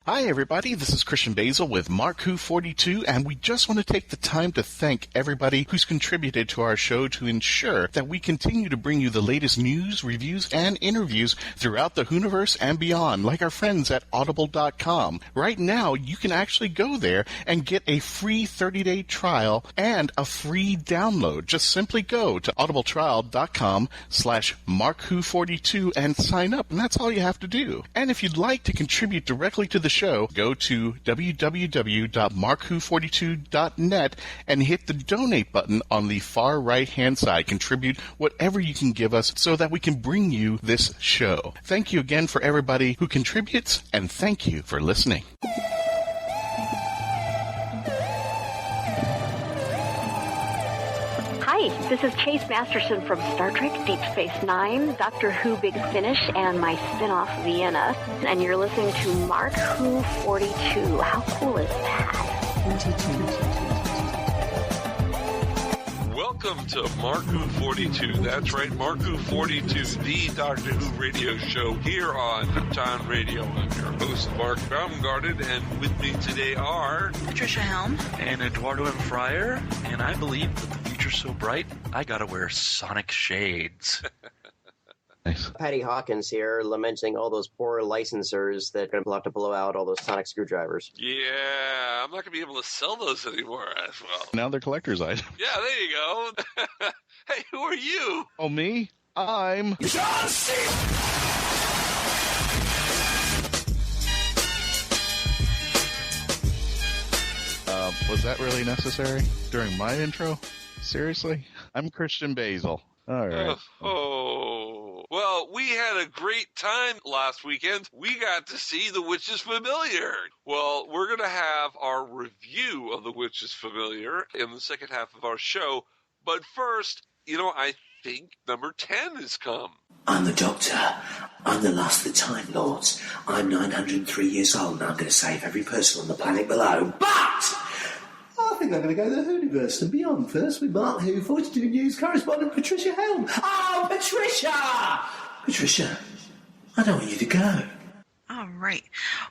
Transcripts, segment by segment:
Hi, everybody. This is Christian-basel with Mark-Who42, and we just want to take the time to thank everybody who's contributed to our show to ensure that we continue to bring you the latest news, reviews, and interviews throughout the WHOniverse and beyond, like our friends at Audible.com. Right now, you can actually go there and get a free 30-day trial and a free download. Just simply go to audibletrial.com/Mark-Who42 and sign up, and that's all you have to do. And if you'd like to contribute directly to the show, go to www.mark-who42.net and hit the donate button on the far right-hand side. Contribute whatever you can give us so that we can bring you this show. Thank you again for everybody who contributes, and thank you for listening. Hi, this is Chase Masterson from Star Trek Deep Space Nine, Doctor Who Big Finish, and my spin-off Vienna. And you're listening to Mark Who 42. How cool is that? 42. Welcome to Mark Who 42. That's right, Mark Who 42, the Doctor Who radio show here on Town Radio. I'm your host, Mark Baumgarten, and with me today are Trish-helm and Eduardo-m-freyre, and I believe that the future's so bright, I gotta wear sonic shades. Nice. Patty-Hawkins here, lamenting all those poor licensors that are going to have to blow out all those sonic screwdrivers. Yeah, I'm not going to be able to sell those anymore as well. Now they're collector's items. Yeah, there you go. Hey, who are you? Oh, me? I'm John C. Was that really necessary during my intro? Seriously? I'm Christian-basel. All right. Well, we had a great time last weekend. We got to see The Witch's Familiar. Well, we're going to have our review of The Witch's Familiar in the second half of our show. But first, I think number 10 has come. I'm the Doctor. I'm the last of the Time Lords. I'm 903 years old, and I'm going to save every person on the planet below. But I think I'm going to go to the WHOniverse and beyond first with Mark Who 42 News correspondent Patricia Helm. Oh, Patricia! Patricia, I don't want you to go. All right.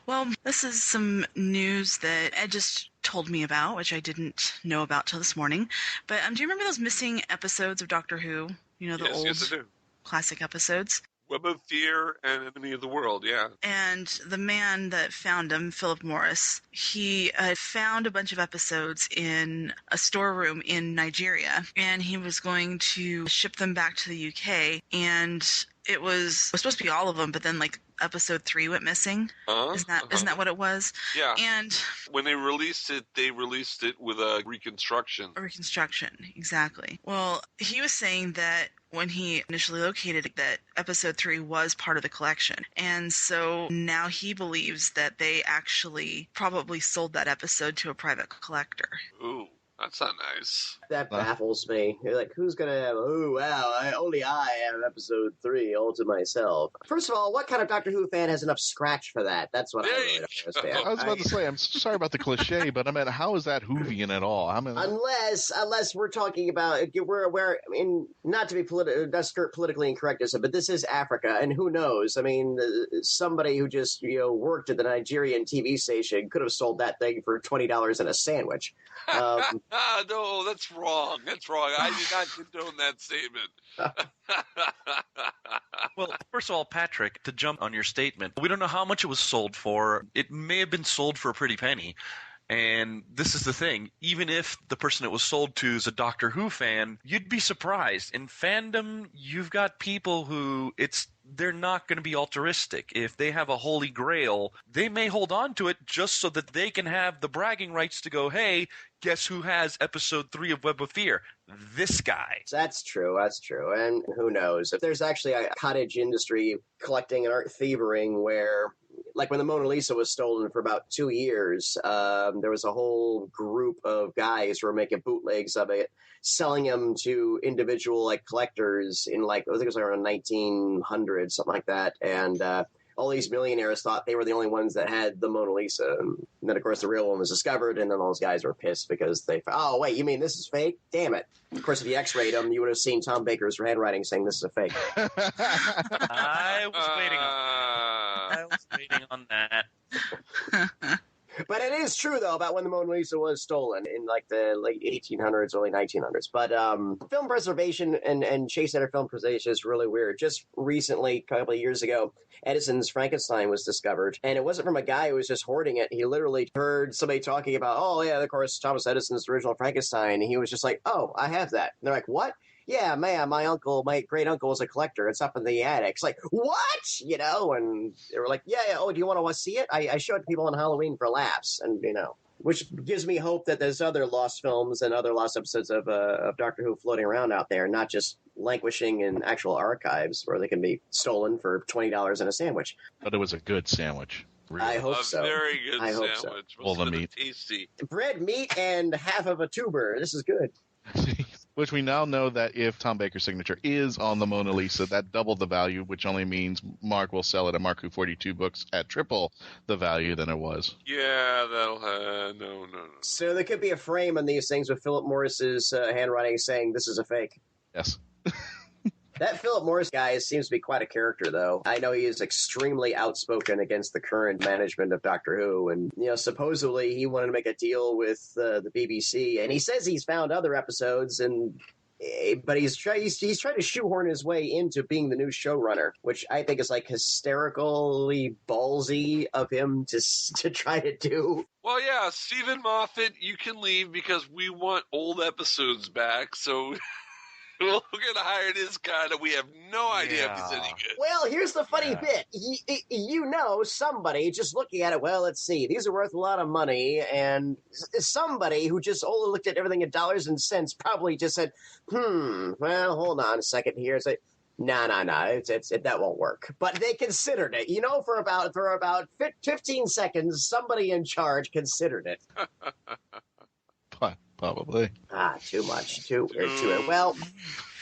Well, this is some news that Ed just told me about, which I didn't know about till this morning. But do you remember those missing episodes of Doctor Who? The old yes, I do. Classic episodes? Web of Fear and Enemy of the World, yeah. And the man that found them, Philip Morris, he found a bunch of episodes in a storeroom in Nigeria, and he was going to ship them back to the UK, and it was supposed to be all of them, but then episode 3 went missing. Isn't that what it was? Yeah. And when they released it with a reconstruction. A reconstruction, exactly. Well, he was saying that when he initially located it, that episode 3 was part of the collection. And so now he believes that they actually probably sold that episode to a private collector. Ooh. That's not nice. That baffles me. You're like, who's going to have, only I have episode 3 all to myself. First of all, what kind of Doctor Who fan has enough scratch for that? That's what I really don't understand. I was about to say, I'm sorry about the cliche, but how is that Whovian at all? Unless we're talking about, not to be not skirt politically incorrectness, but this is Africa, and who knows? Somebody who just, worked at the Nigerian TV station could have sold that thing for $20 and a sandwich. No, that's wrong. That's wrong. I did not condone that statement. Well, first of all, Patrick, to jump on your statement, we don't know how much it was sold for. It may have been sold for a pretty penny. And this is the thing. Even if the person it was sold to is a Doctor Who fan, you'd be surprised. In fandom, you've got people who they're not going to be altruistic. If they have a holy grail, they may hold on to it just so that they can have the bragging rights to go, hey, guess who has episode 3 of Web of Fear? This guy. That's true. And who knows? If there's actually a cottage industry collecting and art thieving where, like when the Mona Lisa was stolen for about 2 years, there was a whole group of guys who were making bootlegs of it, selling them to individual collectors in I think it was around 1900, something like that. And all these millionaires thought they were the only ones that had the Mona Lisa. And then, of course, the real one was discovered, and then all those guys were pissed because they thought, oh, wait, you mean this is fake? Damn it. Of course, if you x-rayed them, you would have seen Tom Baker's handwriting saying this is a fake. I was waiting on waiting on that. But it is true, though, about when the Mona Lisa was stolen in, like, the late 1800s, early 1900s. But film preservation and Chase Center film preservation is really weird. Just recently, a couple of years ago, Edison's Frankenstein was discovered. And it wasn't from a guy who was just hoarding it. He literally heard somebody talking about, oh, yeah, of course, Thomas Edison's original Frankenstein. And he was just like, oh, I have that. And they're like, what? Yeah, man, my great uncle was a collector. It's up in the attic. It's like, what? You know, and they were like, yeah, oh, do you want to see it? I show it to people on Halloween for laughs, and, you know, which gives me hope that there's other lost films and other lost episodes of Doctor Who floating around out there, not just languishing in actual archives where they can be stolen for $20 in a sandwich. But it was a good sandwich. Really. I hope so. A very good I hope sandwich. So. All the meat. Tasty. Bread, meat, and half of a tuber. This is good. Which we now know that if Tom Baker's signature is on the Mona Lisa, that doubled the value, which only means Mark will sell it at Mark Who 42 books at triple the value than it was. Yeah, that'll no. So there could be a frame on these things with Philip Morris's handwriting saying this is a fake. Yes. That Philip Morris guy seems to be quite a character, though. I know he is extremely outspoken against the current management of Doctor Who, and, you know, supposedly he wanted to make a deal with the BBC, and he says he's found other episodes, but he's trying to shoehorn his way into being the new showrunner, which I think is, like, hysterically ballsy of him to try to do. Well, yeah, Stephen Moffat, you can leave because we want old episodes back, so... We're going to hire this guy that we have no idea if he's any good. Well, here's the funny bit. You know, somebody just looking at it, well, let's see, these are worth a lot of money, and somebody who just only looked at everything in dollars and cents probably just said, well, hold on a second here. It's like, no, that won't work. But they considered it. You know, for about 15 seconds, somebody in charge considered it. Probably. Too much. Too. Well,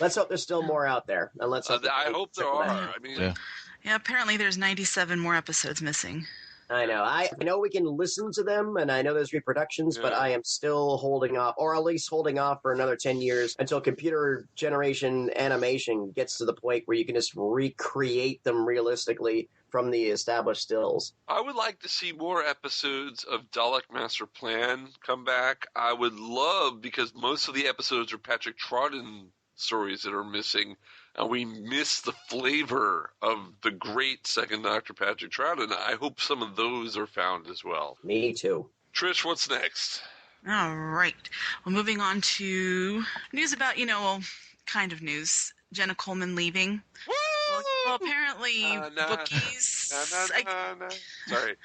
let's hope there's still more out there. And let's. I hope there are. I mean, yeah. Apparently, there's 97 more episodes missing. I know. I know we can listen to them, and I know there's reproductions, but I am still holding off, or at least holding off for another 10 years until computer generation animation gets to the point where you can just recreate them realistically from the established stills. I would like to see more episodes of Dalek Master Plan come back. I would love, because most of the episodes are Patrick Troughton stories that are missing, and we miss the flavor of the great Second Doctor Patrick Troughton. I hope some of those are found as well. Me too. Trish, what's next? All right. Well, moving on to news about, kind of news. Jenna-Coleman leaving. Woo! Well, apparently bookies... Sorry.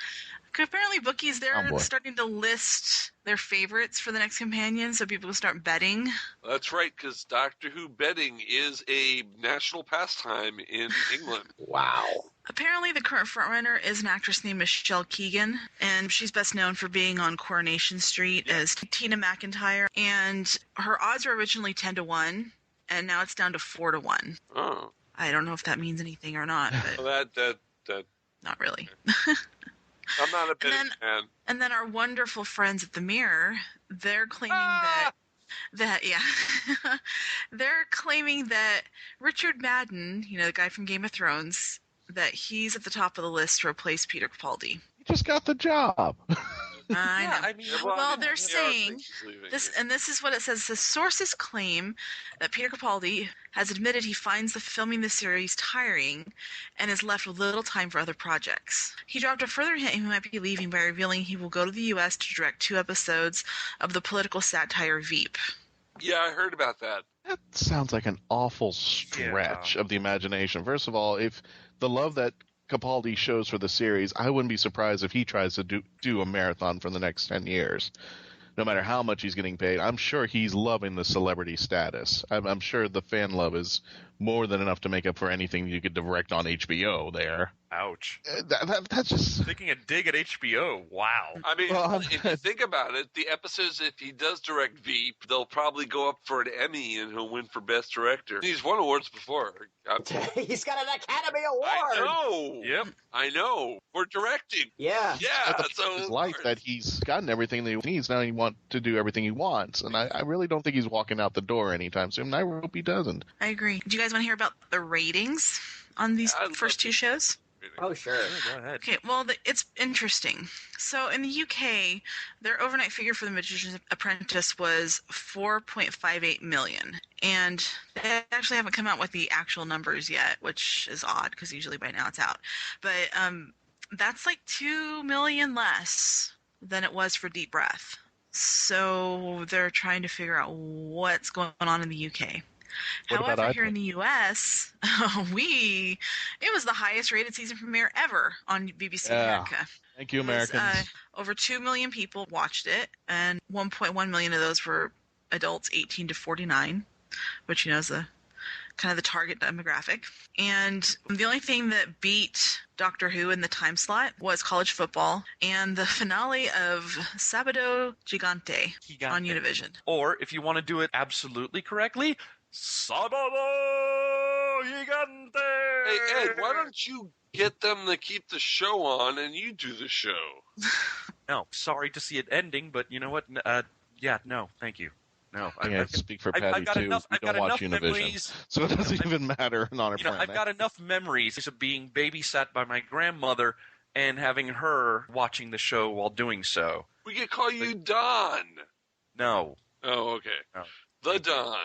Apparently bookies, they're starting to list their favorites for the next companion so people can start betting. That's right, because Doctor Who betting is a national pastime in England. Wow. Apparently the current frontrunner is an actress named Michelle Keegan, and she's best known for being on Coronation Street as Tina McIntyre, and her odds were originally 10-1, and now it's down to 4-1. Oh. I don't know if that means anything or not, but well, that not really. I'm not a betting fan. And then our wonderful friends at the Mirror, they're claiming they're claiming that Richard Madden, the guy from Game of Thrones, that he's at the top of the list to replace Peter Capaldi. He just got the job. I know. I mean, they're saying this, and this is what it says. The sources claim that Peter Capaldi has admitted he finds filming the series tiring and is left with little time for other projects. He dropped a further hint he might be leaving by revealing he will go to the U.S. to direct 2 episodes of the political satire Veep. Yeah, I heard about that. That sounds like an awful stretch of the imagination. First of all, if the love that Capaldi shows for the series, I wouldn't be surprised if he tries to do a marathon for the next 10 years. No matter how much he's getting paid, I'm sure he's loving the celebrity status. I'm sure the fan love is more than enough to make up for anything you could direct on HBO there. Ouch. That's just... Taking a dig at HBO. Wow. I mean, if you think about it, the episodes, if he does direct Veep, they'll probably go up for an Emmy and he'll win for Best Director. He's won awards before. He's got an Academy Award! I know! Yep. I know. For directing. Yeah. Yeah. So his life that he's gotten everything that he needs. Now he wants to do everything he wants. And I really don't think he's walking out the door anytime soon. I hope he doesn't. I agree. Do you guys want to hear about the ratings on these first 2 shows? Oh, sure. Go ahead. Okay, well, it's interesting. So in the UK, their overnight figure for the Magicians-Apprentice was 4.58 million. And they actually haven't come out with the actual numbers yet, which is odd because usually by now it's out. But that's like 2 million less than it was for Deep Breath. So they're trying to figure out what's going on in the UK. What However, about here in the U.S., it was the highest rated season premiere ever on BBC America. Thank you, Americans. Over 2 million people watched it, and 1.1 million of those were adults 18 to 49, which, is kind of the target demographic. And the only thing that beat Doctor Who in the time slot was college football and the finale of Sábado Gigante on Univision. Or, if you want to do it absolutely correctly, Sábado Gigante! Hey, Ed, why don't you get them to keep the show on and you do the show? No, sorry to see it ending, but you know what? No, thank you. No, I speak for Patty, too. We don't watch Univision, memories. so it doesn't even matter on our planet. I've got enough memories of being babysat by my grandmother and having her watching the show while doing so. We could call you Don. No. Oh, okay. No. The Don.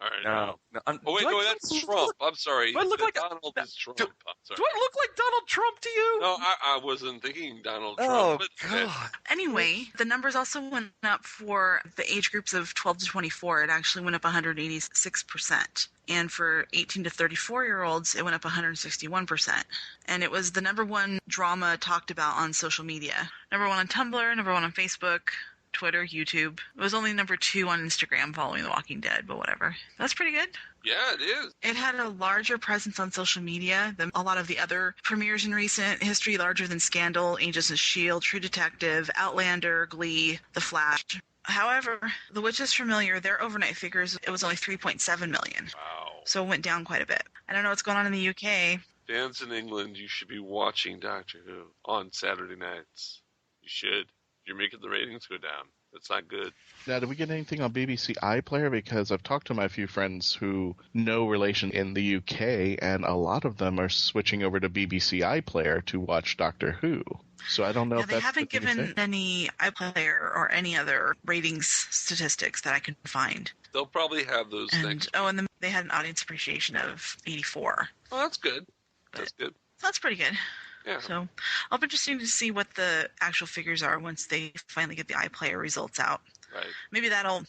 All right. No. Wait, that's Trump. I'm sorry. Do I look like Donald is Trump. I'm sorry. Do I look like Donald Trump to you? No, I wasn't thinking Donald Trump. Oh, but, God. Anyway, the numbers also went up for the age groups of 12 to 24. It actually went up 186%. And for 18 to 34-year-olds, it went up 161%. And it was the number one drama talked about on social media. Number one on Tumblr, number one on Facebook, Twitter, YouTube. It was only number 2 on Instagram following The Walking Dead, but whatever. That's pretty good. Yeah, it is. It had a larger presence on social media than a lot of the other premieres in recent history, larger than Scandal, Agents of S.H.I.E.L.D., True Detective, Outlander, Glee, The Flash. However, The Witches Familiar, their overnight figures, it was only 3.7 million. Wow. So it went down quite a bit. I don't know what's going on in the UK. Fans in England, you should be watching Doctor Who on Saturday nights. You should. You're making the ratings go down. That's not good. Now, did we get anything on BBC iPlayer? Because I've talked to my few friends who know relation in the UK, and a lot of them are switching over to BBC iPlayer to watch Doctor Who. So I don't know if they that's haven't the thing to given say. any iPlayer or any other ratings statistics that I can find. They'll probably have those next. And then they had an audience appreciation of 84. Oh, that's good. That's good. So that's pretty good. Yeah. So I'll be interested to see what the actual figures are once they finally get the iPlayer results out. Right. Maybe that'll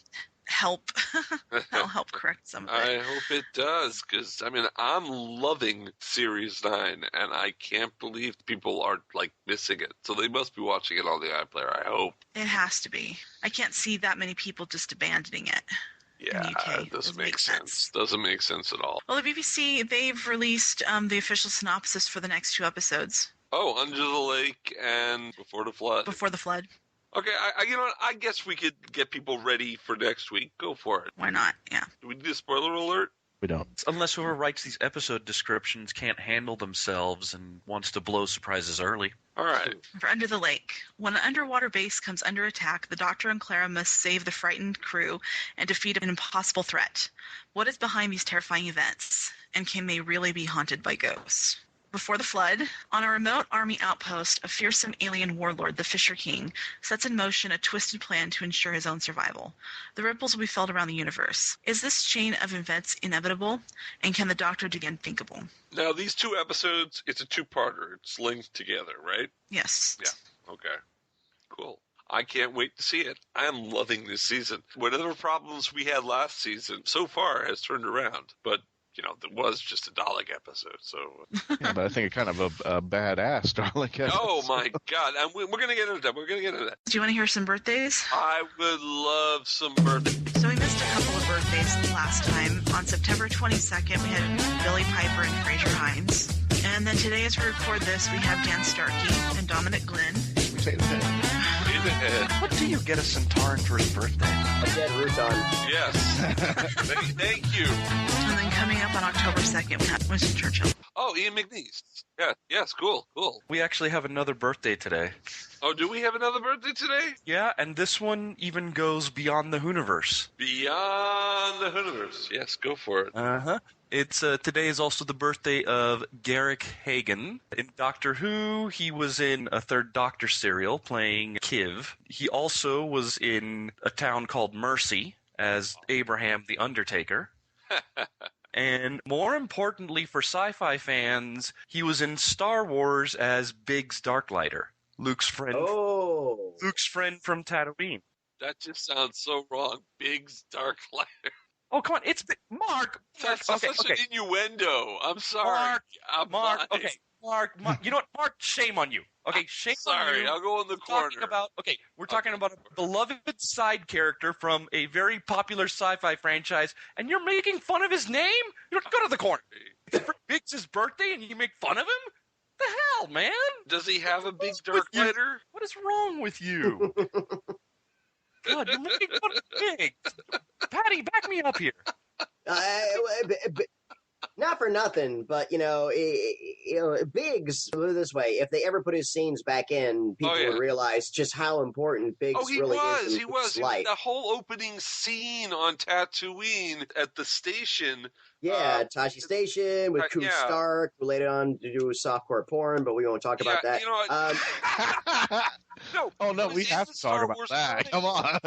help. That'll help correct some of it. I hope it does, because, I'm loving Series 9, and I can't believe people are, missing it. So they must be watching it on the iPlayer, I hope. It has to be. I can't see that many people just abandoning it. Yeah, in the UK. it doesn't make sense. Doesn't make sense at all. Well, the BBC, they've released the official synopsis for the next 2 episodes. Oh, Under the Lake and Before the Flood. Before the Flood. Okay, I guess we could get people ready for next week. Go for it. Why not? Yeah. Do we do a spoiler alert? We don't. Unless whoever writes these episode descriptions can't handle themselves and wants to blow surprises early. All right. For Under the Lake. When an underwater base comes under attack, the Doctor and Clara must save the frightened crew and defeat an impossible threat. What is behind these terrifying events? And can they really be haunted by ghosts? Before the Flood, on a remote army outpost, a fearsome alien warlord, the Fisher King, sets in motion a twisted plan to ensure his own survival. The ripples will be felt around the universe. Is this chain of events inevitable? And can the Doctor do the unthinkable? Now, these 2 episodes, it's a 2-parter. It's linked together, right? Yes. Yeah. Okay. Cool. I can't wait to see it. I am loving this season. Whatever problems we had last season so far has turned around. But there was just a Dalek episode, so... Yeah, but I think it's kind of a badass Dalek episode. Oh, my God. And we're going to get into that. Do you want to hear some birthdays? I would love some birthdays. So we missed a couple of birthdays last time. On September 22nd, we had Billy Piper and Fraser Hines. And then today, as we record this, we have Dan Starkey and Dominic Glenn. Say the head. What do you get a Centauran for his birthday? A dead Rutan. Yes. Thank you. And then coming up on October 2nd, we have Winston Churchill. Oh, Ian McNeese. Yeah. Yes, cool. We actually have another birthday today. Oh, do we have another birthday today? Yeah, and this one even goes beyond the WHOniverse. Beyond the WHOniverse. Yes, go for it. Uh-huh. It's today is also the birthday of Garrick Hagan. In Doctor Who, he was in a Third Doctor serial playing Kiv. He also was in A Town Called Mercy as Abraham the Undertaker. And more importantly for sci-fi fans, he was in Star Wars as Biggs Darklighter, Luke's friend. Oh. Luke's friend from Tatooine. That just sounds so wrong. Biggs Darklighter. Oh, come on. It's Mark. That's Okay, such okay. an innuendo. I'm sorry. Mark, fine. okay. Mark, you know what? Mark, shame on you. Okay, shame on you. Sorry, I'll go in the corner. We're talking about a beloved side character from a very popular sci-fi franchise, and you're making fun of his name? You don't go to the corner. It's Biggs' birthday, and you make fun of him? The hell, man? Does he have a big Darklighter? What is wrong with you? God, you're making fun of Biggs. Patty, back me up here. Not for nothing, but Biggs. Put it this way: if they ever put his scenes back in, people would realize just how important Biggs really is in his life. The whole opening scene on Tatooine at the station. Yeah, Tashi Station with Coop Stark, who later on to do softcore porn, but we won't talk about that. You know what? No, we have to talk about that. Come on.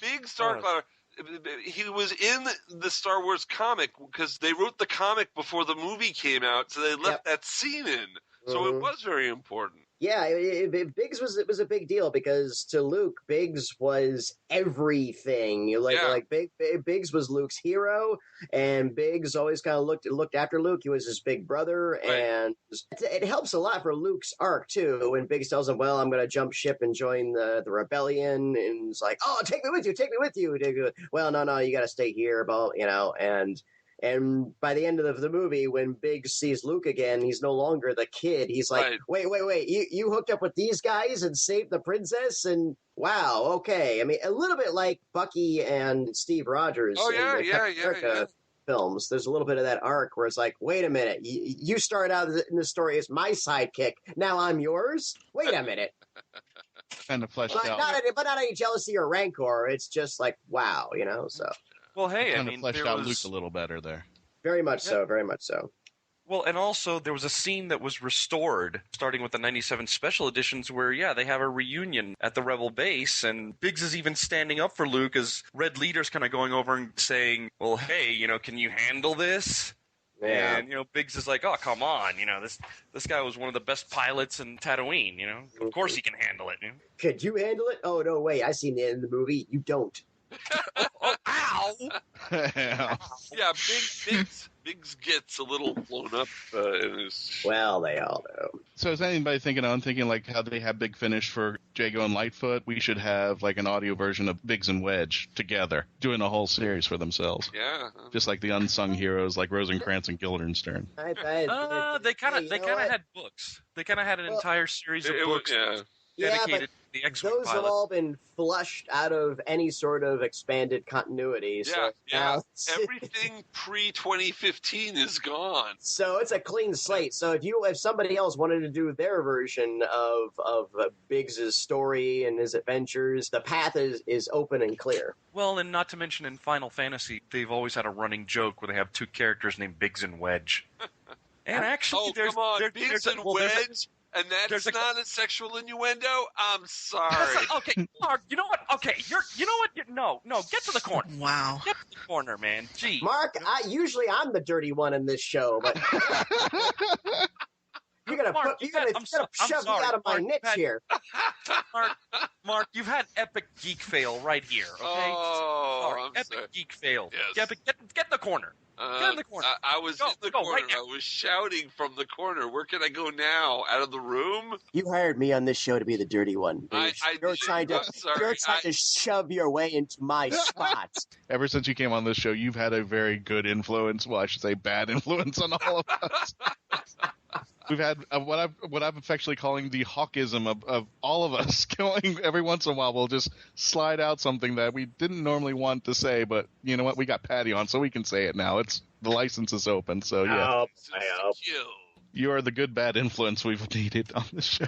Biggs Darklighter. He was in the Star Wars comic because they wrote the comic before the movie came out, so they left that scene in. So it was very important. Yeah, Biggs was a big deal because to Luke, Biggs was everything. Biggs was Luke's hero, and Biggs always kind of looked after Luke. He was his big brother, and it helps a lot for Luke's arc too. When Biggs tells him, "Well, I'm going to jump ship and join the rebellion," and it's like, "Oh, take me with you." Well, no, you got to stay here, And by the end of the movie, when Biggs sees Luke again, he's no longer the kid. He's like, wait, you hooked up with these guys and saved the princess? And wow, okay. I mean, a little bit like Bucky and Steve Rogers in the Captain America films. There's a little bit of that arc where it's like, wait a minute, you started out in the story as my sidekick. Now I'm yours? Wait a minute. Kind of fleshed out. But not any jealousy or rancor. It's just like, wow, so... Well, hey, kind of fleshed out Luke a little better there. Very much so, very much so. Well, and also there was a scene that was restored, starting with the 97 special editions, where, they have a reunion at the Rebel base, and Biggs is even standing up for Luke as Red Leader's kind of going over and saying, well, hey, can you handle this? Yeah. And, Biggs is like, oh, come on, this guy was one of the best pilots in Tatooine, Of course he can handle it. Could you handle it? Oh, no way, I seen it in the movie. You don't. Ow! Yeah, Biggs gets a little blown up in his... Well, they all do. So is anybody thinking like how they have Big Finish for Jago and Lightfoot? We should have like an audio version of Biggs and Wedge together, doing a whole series for themselves. Yeah. Just like the unsung heroes like Rosencrantz and Guildenstern. They kind of had books. They kind of had an entire series of books dedicated to the X-Wing those pilots. have all been flushed out of any sort of expanded continuity. Everything pre-2015 is gone. So it's a clean slate. So if somebody else wanted to do their version of Biggs' story and his adventures, the path is open and clear. Well, and not to mention in Final Fantasy, they've always had a running joke where they have two characters named Biggs and Wedge. And actually, Biggs and Wedge? And that's not a sexual innuendo? I'm sorry. Okay, Mark, you know what? Okay, no, get to the corner. Wow. Get to the corner, man. Gee. Mark, usually I'm the dirty one in this show, but you're gonna shove me out of my niche here. Mark, you've had epic geek fail right here, okay? I'm epic sorry. Geek fail. Yes. Get in the corner. Get in the corner. I was in the corner. Right now. I was shouting from the corner. Where can I go now? Out of the room? You hired me on this show to be the dirty one. You're trying to shove your way into my spot. Ever since you came on this show, you've had a very good influence. Well, I should say bad influence on all of us. We've had what I'm affectionately calling the Hawkism of all of us going. Every once in a while, we'll just slide out something that we didn't normally want to say, but you know what? We got Patty on, so we can say it now. The license is open, so yeah. You are the good bad influence we've needed on the show.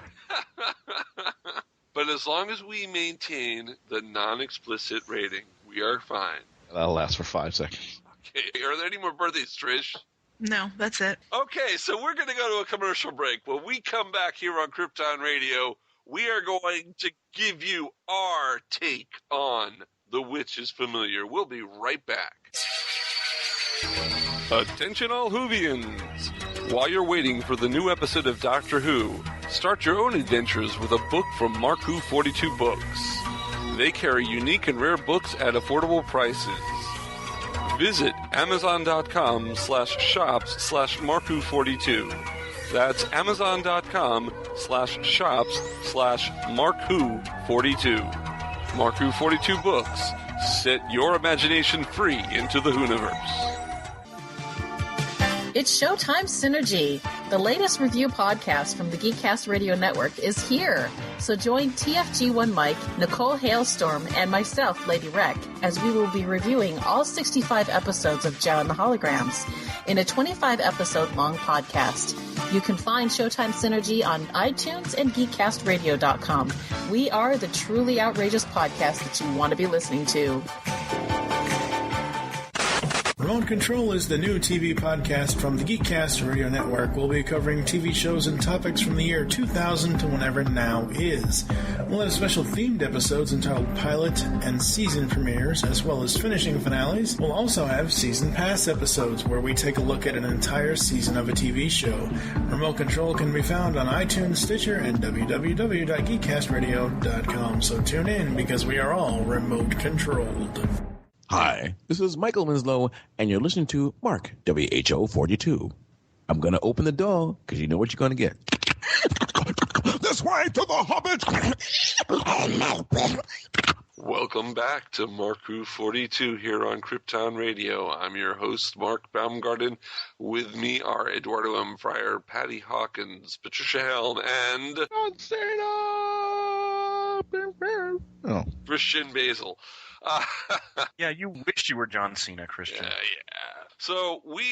But as long as we maintain the non-explicit rating, we are fine. That'll last for 5 seconds. Okay, are there any more birthdays, Trish? No, that's it. Okay, so we're going to go to a commercial break. When we come back here on Krypton Radio, we are going to give you our take on The Witch is Familiar. We'll be right back. Attention all Whovians! While you're waiting for the new episode of Doctor Who, start your own adventures with a book from Mark Who 42 Books. They carry unique and rare books at affordable prices. Visit Amazon.com/shops/MarkWho42. That's Amazon.com/shops/MarkWho42. Mark Who 42 Books. Set your imagination free into the Whoniverse. It's Showtime Synergy. The latest review podcast from the Geekcast Radio Network is here. So join TFG1 Mike, Nicole Hailstorm, and myself, Lady Rec, as we will be reviewing all 65 episodes of Joe and the Holograms in a 25-episode-long podcast. You can find Showtime Synergy on iTunes and GeekCastRadio.com. We are the truly outrageous podcast that you want to be listening to. Remote Control is the new TV podcast from the Geekcast Radio Network. We'll be covering TV shows and topics from the year 2000 to whenever now is. We'll have special themed episodes entitled Pilot and Season Premieres, as well as finishing finales. We'll also have Season Pass episodes, where we take a look at an entire season of a TV show. Remote Control can be found on iTunes, Stitcher, and www.geekcastradio.com. So tune in, because we are all remote controlled. Hi, this is Michael Winslow, and you're listening to Mark, WHO42. I'm going to open the door, because you know what you're going to get. This way to the Hobbit! Welcome back to Mark Who 42 here on Krypton Radio. I'm your host, Mark Baumgarten. With me are Eduardo-m-Freyre, Patty-Hawkins, Patricia Helm, and... Christian-basel. Yeah, you wished you were John Cena, Christian. Yeah. So we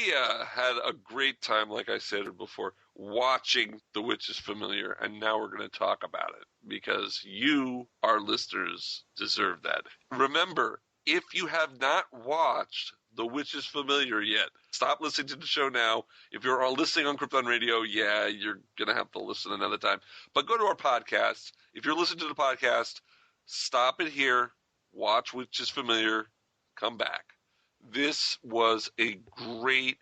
had a great time, like I said before, watching The Witch is Familiar, and now we're going to talk about it, because you, our listeners, deserve that. Remember, if you have not watched The Witch is Familiar yet, stop listening to the show now. If you're all listening on Krypton Radio, yeah, you're going to have to listen another time. But go to our podcast. If you're listening to the podcast, stop it here. Watch Which is Familiar, come back. This was a great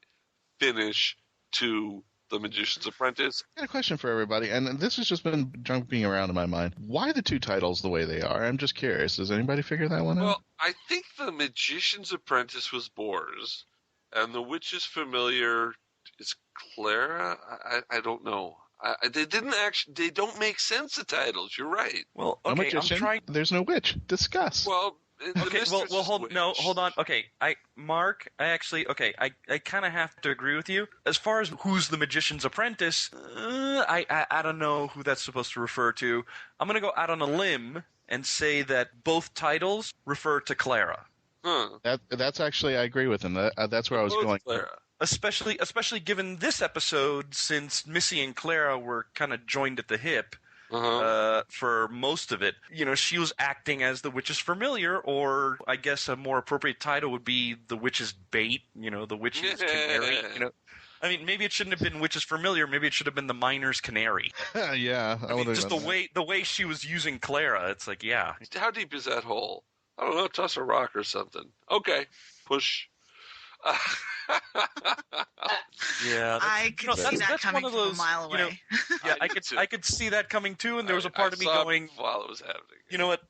finish to The Magicians-Apprentice. I got a question for everybody, and this has just been jumping around in my mind. Why the two titles the way they are? I'm just curious. Does anybody figure that one out? Well, I think The Magicians-Apprentice was Boars, and The Witch is Familiar is Clara? I don't know. They don't make sense, the titles. You're right. Well, okay, I'm trying. There's no witch. Discuss. Well, okay. Well, hold on. Okay, I kind of have to agree with you. As far as who's the Magician's Apprentice, I don't know who that's supposed to refer to. I'm gonna go out on a limb and say that both titles refer to Clara. That's actually, I agree with him. That's where I was going. Clara. Especially given this episode, since Missy and Clara were kind of joined at the hip for most of it. You know, she was acting as the Witch's Familiar, or I guess a more appropriate title would be the Witch's Bait. You know, the Witch's Canary. You know, I mean, maybe it shouldn't have been Witch's Familiar. Maybe it should have been the Miner's Canary. Yeah, I mean, just the way she was using Clara. It's like, yeah. How deep is that hole? I don't know. Toss a rock or something. Okay, push. Yeah, I could see that coming from a mile away. You know, yeah, I could see that coming too, and there was a part of me going, while it was happening. You know what?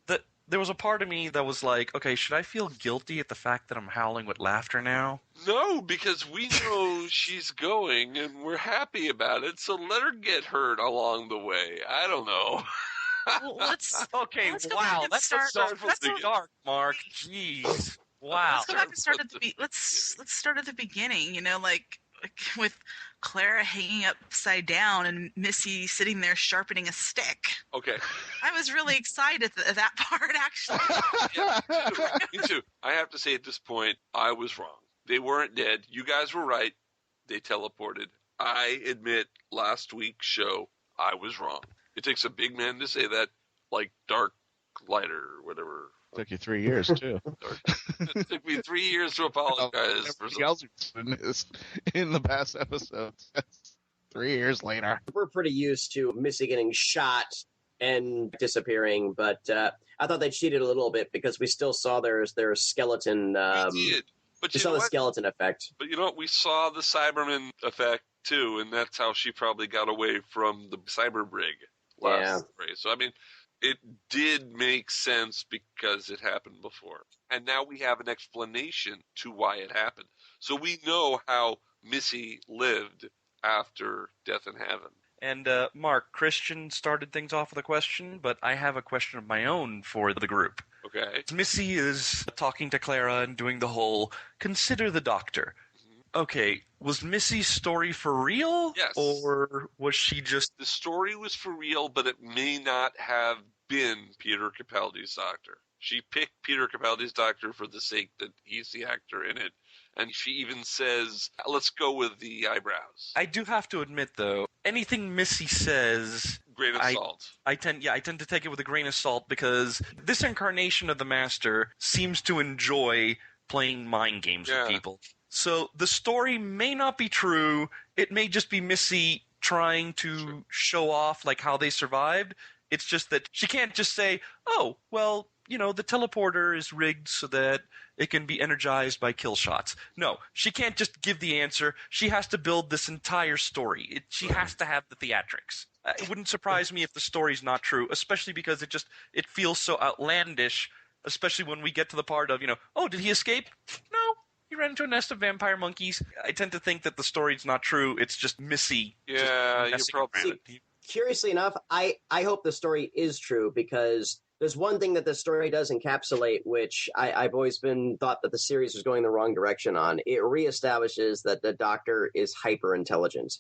There was a part of me that was like, okay, should I feel guilty at the fact that I'm howling with laughter now? No, because we know she's going, and we're happy about it. So let her get hurt along the way. I don't know. Well, let's wow, that's so dark, Mark. Jeez. Wow. Let's go back and start at the let's start at the beginning. You know, like with Clara hanging upside down and Missy sitting there sharpening a stick. Okay. I was really excited at that part, actually. Yeah, me too. I have to say at this point, I was wrong. They weren't dead. You guys were right. They teleported. I admit, last week's show, I was wrong. It takes a big man to say that, like Dark Lighter or whatever. Took you 3 years, too. It took me 3 years to apologize for Everything else in the past episodes. 3 years later. We're pretty used to Missy getting shot and disappearing, but I thought they cheated a little bit because we still saw their skeleton. We did. But we saw the skeleton effect. But you know what? We saw the Cyberman effect, too, and that's how she probably got away from the cyber brig last race. So, I mean, it did make sense because it happened before. And now we have an explanation to why it happened. So we know how Missy lived after Death in Heaven. And Mark, Christian started things off with a question, but I have a question of my own for the group. Okay. Missy is talking to Clara and doing the whole consider the doctor. Mm-hmm. Okay, was Missy's story for real? Yes. Or was she just... The story was for real, but it may not have been Peter Capaldi's doctor. She picked Peter Capaldi's doctor for the sake that he's the actor in it. And she even says, let's go with the eyebrows. I do have to admit, though, anything Missy says... Grain of salt. I tend to take it with a grain of salt because this incarnation of the Master seems to enjoy playing mind games with people. So the story may not be true. It may just be Missy trying to show off like how they survived. It's just that she can't just say, oh, well, you know, the teleporter is rigged so that it can be energized by kill shots. No, she can't just give the answer. She has to build this entire story. She has to have the theatrics. It wouldn't surprise me if the story's not true, especially because it feels so outlandish, especially when we get to the part of, you know, oh, did he escape? No, he ran into a nest of vampire monkeys. I tend to think that the story's not true. It's just Missy. Yeah, you're probably... Curiously enough, I hope the story is true because there's one thing that the story does encapsulate, which I've always been thought that the series was going the wrong direction on. It reestablishes that the Doctor is hyper-intelligent.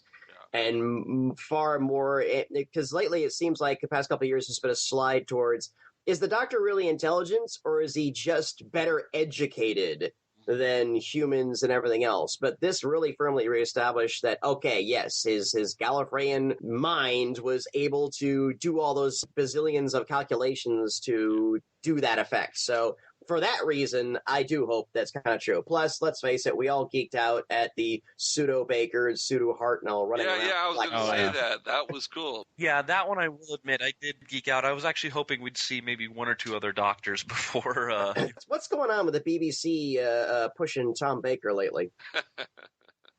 And far more, because lately it seems like the past couple of years there's been a slide towards, is the Doctor really intelligent or is he just better educated than humans and everything else? But this really firmly reestablished that, okay, yes, his Gallifreyan mind was able to do all those bazillions of calculations to do that effect. So for that reason, I do hope that's kind of true. Plus, let's face it, we all geeked out at the pseudo-Baker, pseudo-Hartnell running around. Yeah, I was going to say that. That was cool. Yeah, that one I will admit, I did geek out. I was actually hoping we'd see maybe one or two other Doctors before... What's going on with the BBC pushing Tom Baker lately?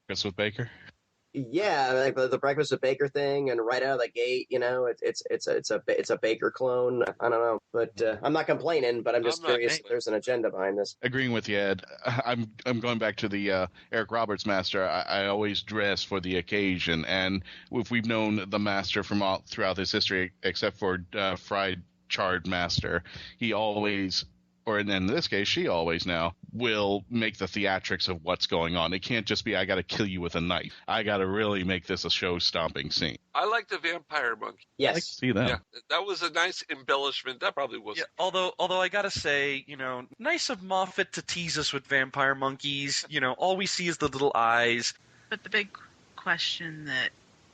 Breakfast with Baker? Yeah, like the Breakfast with Baker thing, and right out of the gate, you know, it's a Baker clone. I don't know, but I'm not complaining. But I'm just curious if there's an agenda behind this. Agreeing with you, Ed. I'm going back to the Eric Roberts Master. I always dress for the occasion, and if we've known the Master from all throughout his history, except for Fried Charred Master, he always. Or in this case, she always now will make the theatrics of what's going on. It can't just be, I got to kill you with a knife. I got to really make this a show-stomping scene. I like the vampire monkey. Yes. I like to see that. Yeah, that was a nice embellishment. That probably wasn't. Yeah, although I got to say, you know, nice of Moffat to tease us with vampire monkeys. You know, all we see is the little eyes. But the big question that,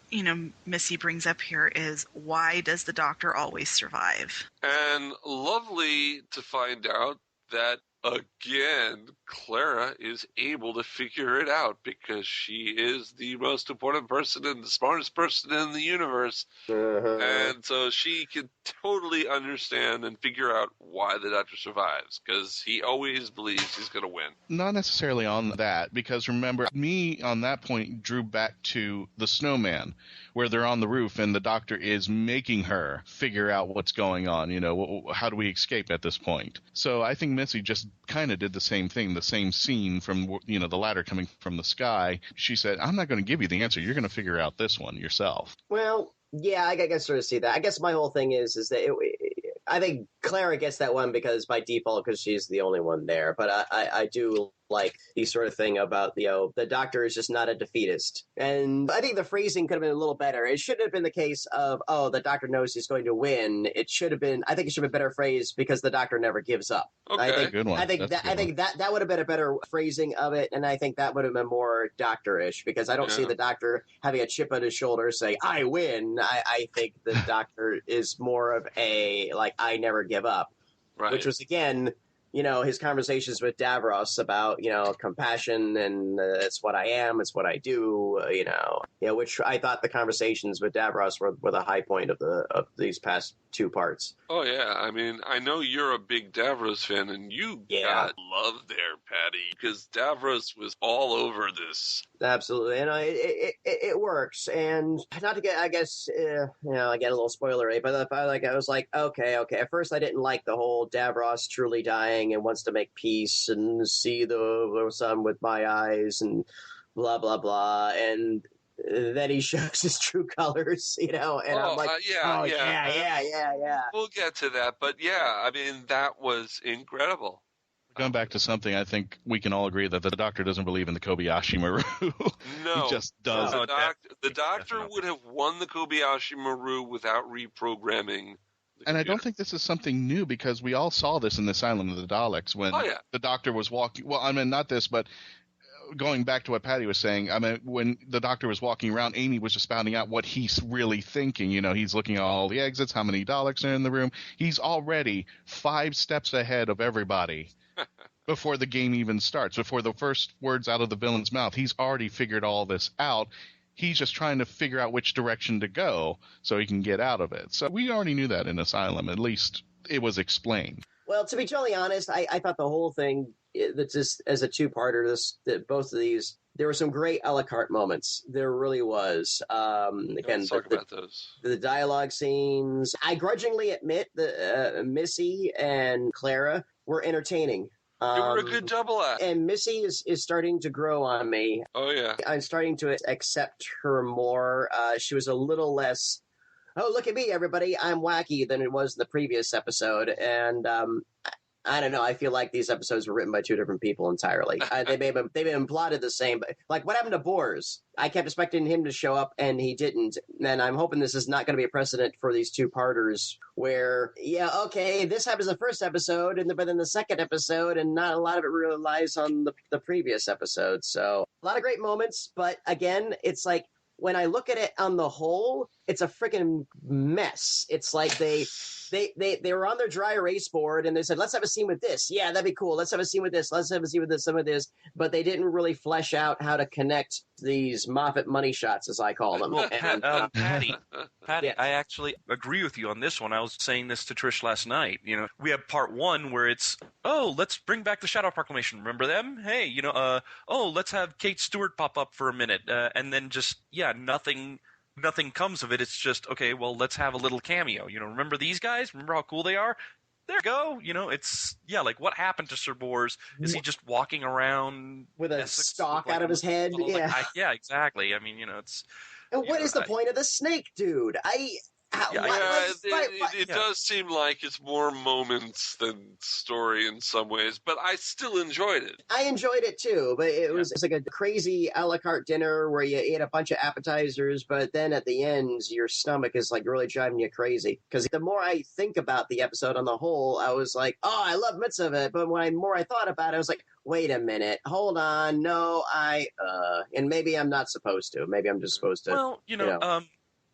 you know, Missy brings up here is, why does the Doctor always survive? And lovely to find out that, again, Clara is able to figure it out because she is the most important person and the smartest person in the universe. And so she can totally understand and figure out why the Doctor survives because he always believes he's going to win. Not necessarily on that, because remember, me on that point drew back to the snowman, where they're on the roof and the Doctor is making her figure out what's going on. You know, how do we escape at this point? So I think Missy just kind of did the same thing, the same scene from, you know, the ladder coming from the sky. She said, I'm not going to give you the answer. You're going to figure out this one yourself. Well, yeah, I guess sort of see that. I guess my whole thing is that I think Clara gets that one because by default, because she's the only one there. But I do like the sort of thing about, you know, the Doctor is just not a defeatist. And I think the phrasing could have been a little better. It shouldn't have been the case of, oh, the Doctor knows he's going to win. It should have been, I think it should have been better phrased because the Doctor never gives up. Okay. Good one. I think that would have been a better phrasing of it, and I think that would have been more Doctor-ish because I don't see the Doctor having a chip on his shoulder saying, I win. I think the Doctor is more of a, like, I never give up. which was, again, his conversations with Davros about, compassion and it's what I am, it's what I do, which I thought the conversations with Davros were the high point of these past 2 parts. Oh, yeah. I mean, I know you're a big Davros fan, and you got love there, Patty, because Davros was all over this. Absolutely. And it works. And not to get, I guess, I get a little spoilery, but I was like, okay. At first, I didn't like the whole Davros truly dying and wants to make peace and see the sun with my eyes and blah, blah, blah. And then he shows his true colors, and I'm like, yeah. We'll get to that, but I mean, that was incredible. Going back to something, I think we can all agree that the Doctor doesn't believe in the Kobayashi Maru. No. He just doesn't. The doctor would have won the Kobayashi Maru without reprogramming. And I don't think this is something new, because we all saw this in the Asylum of the Daleks when the Doctor was walking. Well, I mean, not this, but going back to what Patty was saying, I mean, when the Doctor was walking around, Amy was just spouting out what he's really thinking. He's looking at all the exits, how many Daleks are in the room. He's already 5 steps ahead of everybody before the game even starts, before the first words out of the villain's mouth. He's already figured all this out. He's just trying to figure out which direction to go so he can get out of it. So we already knew that in Asylum. At least it was explained. Well, to be totally honest, I thought the whole thing, that's just as a 2-parter, both of these, there were some great a la carte moments. There really was. Again, let's talk about those. The dialogue scenes. I grudgingly admit that Missy and Clara were entertaining. They were a good double act. And Missy is starting to grow on me. Oh, yeah. I'm starting to accept her more. She was a little less, oh, look at me, everybody, I'm wacky, than it was in the previous episode. And I don't know. I feel like these episodes were written by 2 different people entirely. They've been plotted the same. But like, what happened to Boers? I kept expecting him to show up, and he didn't. And I'm hoping this is not going to be a precedent for these 2-parters where, this happens in the first episode, but then the second episode, and not a lot of it relies on the previous episode. So a lot of great moments. But again, it's like, when I look at it on the whole, it's a freaking mess. It's like they were on their dry erase board and they said, let's have a scene with this. Yeah, that'd be cool. Let's have a scene with this. Let's have a scene with this, some of this. But they didn't really flesh out how to connect these Moffat money shots, as I call them. Well, Patty, I actually agree with you on this one. I was saying this to Trish last night. We have part 1 where it's, let's bring back the Shadow Proclamation. Remember them? Hey, let's have Kate Stewart pop up for a minute. And then just, nothing comes of it. It's just, okay, well, let's have a little cameo. Remember these guys? Remember how cool they are? There you go. It's, like, what happened to Sir Bors? Is he just walking around with a stalk out of his head? Yeah. Yeah, exactly. I mean, it's... And what is the point of the snake, dude? It does seem like it's more moments than story in some ways, but I still enjoyed it. I enjoyed it too, but it's like a crazy a la carte dinner where you ate a bunch of appetizers, but then at the end, your stomach is like really driving you crazy. Because the more I think about the episode on the whole, I was like, oh, I love bits of it, but when more I thought about it, I was like, wait a minute, hold on, no, and maybe I'm not supposed to. Maybe I'm just supposed to. Well,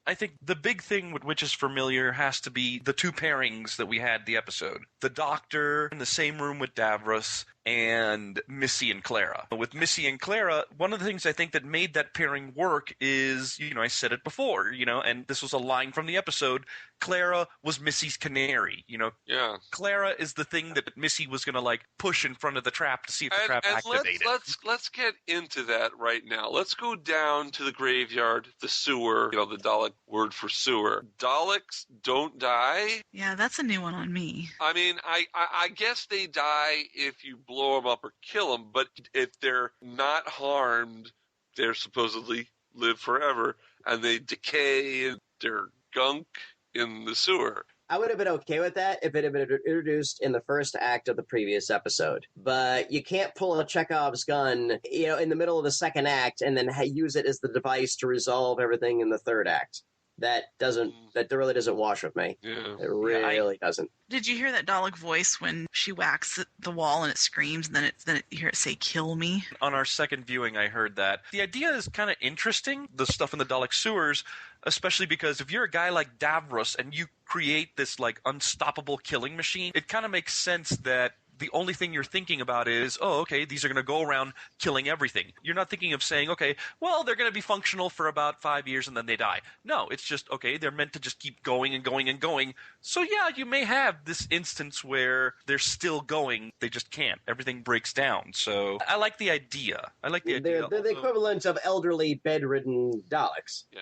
I think the big thing with Which is Familiar has to be the 2 pairings that we had the episode. The Doctor in the same room with Davros and Missy and Clara. With Missy and Clara, one of the things I think that made that pairing work is, I said it before, and this was a line from the episode, Clara was Missy's canary, Yeah. Clara is the thing that Missy was going to, push in front of the trap to see if the trap activated. Let's get into that right now. Let's go down to the graveyard, the sewer, the Dalek word for sewer. Daleks don't die. Yeah, that's a new one on me. I mean, I guess they die if you blow them up or kill them, but if they're not harmed, they're supposedly live forever, and they decay and they're gunk in the sewer. I would have been okay with that if it had been introduced in the first act of the previous episode. But you can't pull a Chekhov's gun, in the middle of the second act and then use it as the device to resolve everything in the third act. that really doesn't wash with me. Yeah. It really doesn't. Did you hear that Dalek voice when she whacks the wall and it screams, and then you hear it say, "Kill me"? On our second viewing, I heard that. The idea is kind of interesting, the stuff in the Dalek sewers, especially because if you're a guy like Davros and you create this, like, unstoppable killing machine, it kind of makes sense that the only thing you're thinking about is, oh, okay, these are going to go around killing everything. You're not thinking of saying, okay, well, they're going to be functional for about 5 years and then they die. No, it's just, okay, they're meant to just keep going and going and going. So, yeah, you may have this instance where they're still going. They just can't. Everything breaks down. So I like the idea. They're the equivalent of elderly, bedridden Daleks. Yeah.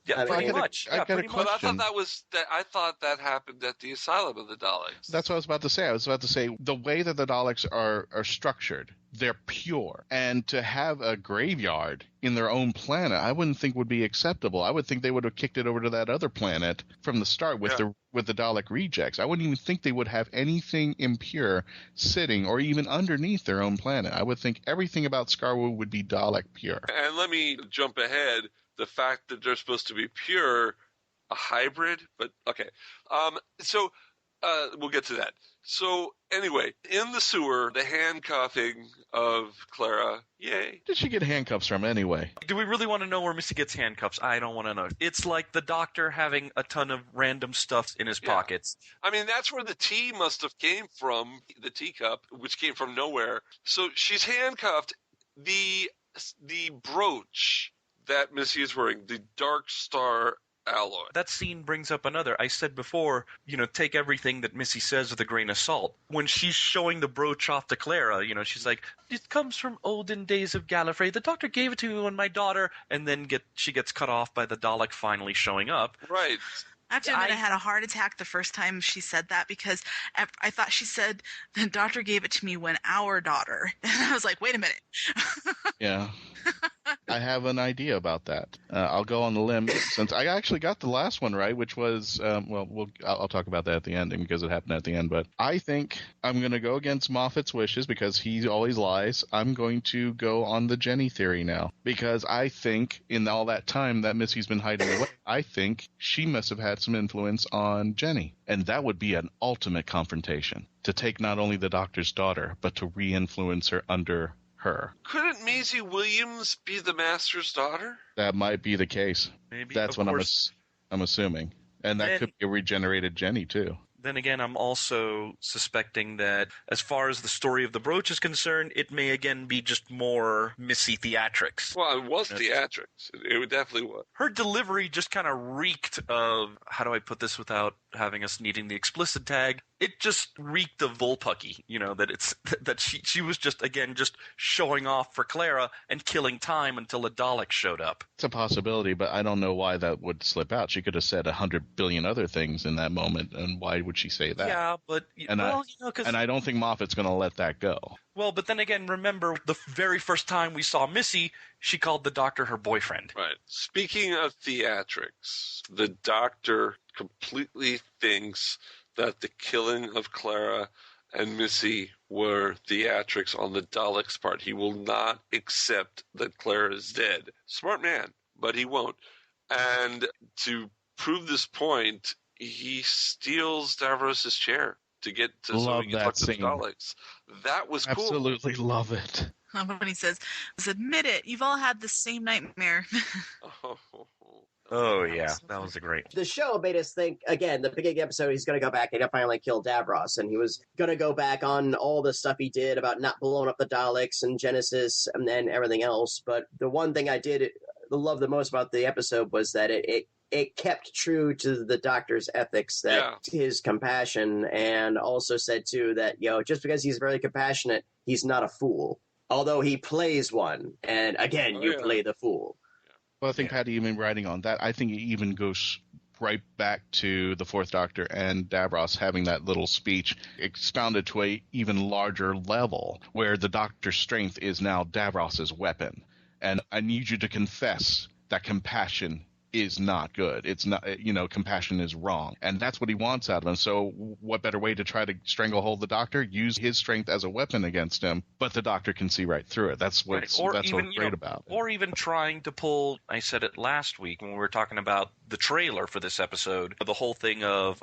Yeah, pretty much. I got a But question. I thought that happened at the Asylum of the Daleks. That's what I was about to say. I was about to say the way that the Daleks are structured, they're pure. And to have a graveyard in their own planet, I wouldn't think would be acceptable. I would think they would have kicked it over to that other planet from the start with the Dalek rejects. I wouldn't even think they would have anything impure sitting or even underneath their own planet. I would think everything about Scarwood would be Dalek pure. And let me jump ahead. The fact that they're supposed to be pure, a hybrid, but okay. So we'll get to that. So anyway, in the sewer, the handcuffing of Clara, yay. Where did she get handcuffs from anyway? Do we really want to know where Missy gets handcuffs? I don't want to know. It's like the Doctor having a ton of random stuff in his pockets. I mean, that's where the tea must have came from, the teacup, which came from nowhere. So she's handcuffed. The brooch that Missy is wearing, the Dark Star alloy. That scene brings up another. I said before, take everything that Missy says with a grain of salt. When she's showing the brooch off to Clara, she's like, it comes from olden days of Gallifrey. The Doctor gave it to me when my daughter, and then she gets cut off by the Dalek finally showing up. Right. I have to admit, I had a heart attack the first time she said that because I thought she said the Doctor gave it to me when our daughter. And I was like, wait a minute. Yeah. I have an idea about that. I'll go on the limb since I actually got the last one right, which was, I'll talk about that at the ending because it happened at the end. But I think I'm going to go against Moffat's wishes because he always lies. I'm going to go on the Jenny theory now because I think in all that time that Missy's been hiding away, I think she must have had some influence on Jenny. And that would be an ultimate confrontation to take not only the Doctor's daughter, but to re-influence her under her. Couldn't Maisie Williams be the Master's daughter? That might be the case. Maybe. That's what I'm assuming. And that could be a regenerated Jenny, too. Then again, I'm also suspecting that as far as the story of the brooch is concerned, it may again be just more Missy theatrics. Well, it was theatrics. It definitely was. Her delivery just kind of reeked of, how do I put this without having us needing the explicit tag? It just reeked of Volpucky, that she was just showing off for Clara and killing time until a Dalek showed up. It's a possibility, but I don't know why that would slip out. She could have said 100 billion other things in that moment, and why would she say that? Yeah, but and I don't think Moffat's going to let that go. Well, but then again, remember the very first time we saw Missy, she called the Doctor her boyfriend. Right. Speaking of theatrics, the Doctor completely thinks that the killing of Clara and Missy were theatrics on the Dalek's part. He will not accept that Clara is dead. Smart man, but he won't. And to prove this point, he steals Davros' chair to get to so he can talk to the Daleks. That was cool. Absolutely love it. When he says, admit it, you've all had the same nightmare. Oh, yeah, that was great. The show made us think, again, the beginning episode, he's going to go back and finally kill Davros, and he was going to go back on all the stuff he did about not blowing up the Daleks and Genesis and everything else. But the one thing I did love the most about the episode was that it kept true to the Doctor's ethics, his compassion, and also said, too, that, just because he's very compassionate, he's not a fool. Although he plays one, and again, you play the fool. Well, I think, Patty, even writing on that, I think it even goes right back to the Fourth Doctor and Davros having that little speech expounded to a even larger level where the Doctor's strength is now Davros's weapon. And I need you to confess that compassion is not good. It's not, compassion is wrong. And that's what he wants out of him. So what better way to try to stranglehold the Doctor? Use his strength as a weapon against him, but the Doctor can see right through it. That's what's great about it. Or even trying to pull, I said it last week when we were talking about the trailer for this episode, the whole thing of,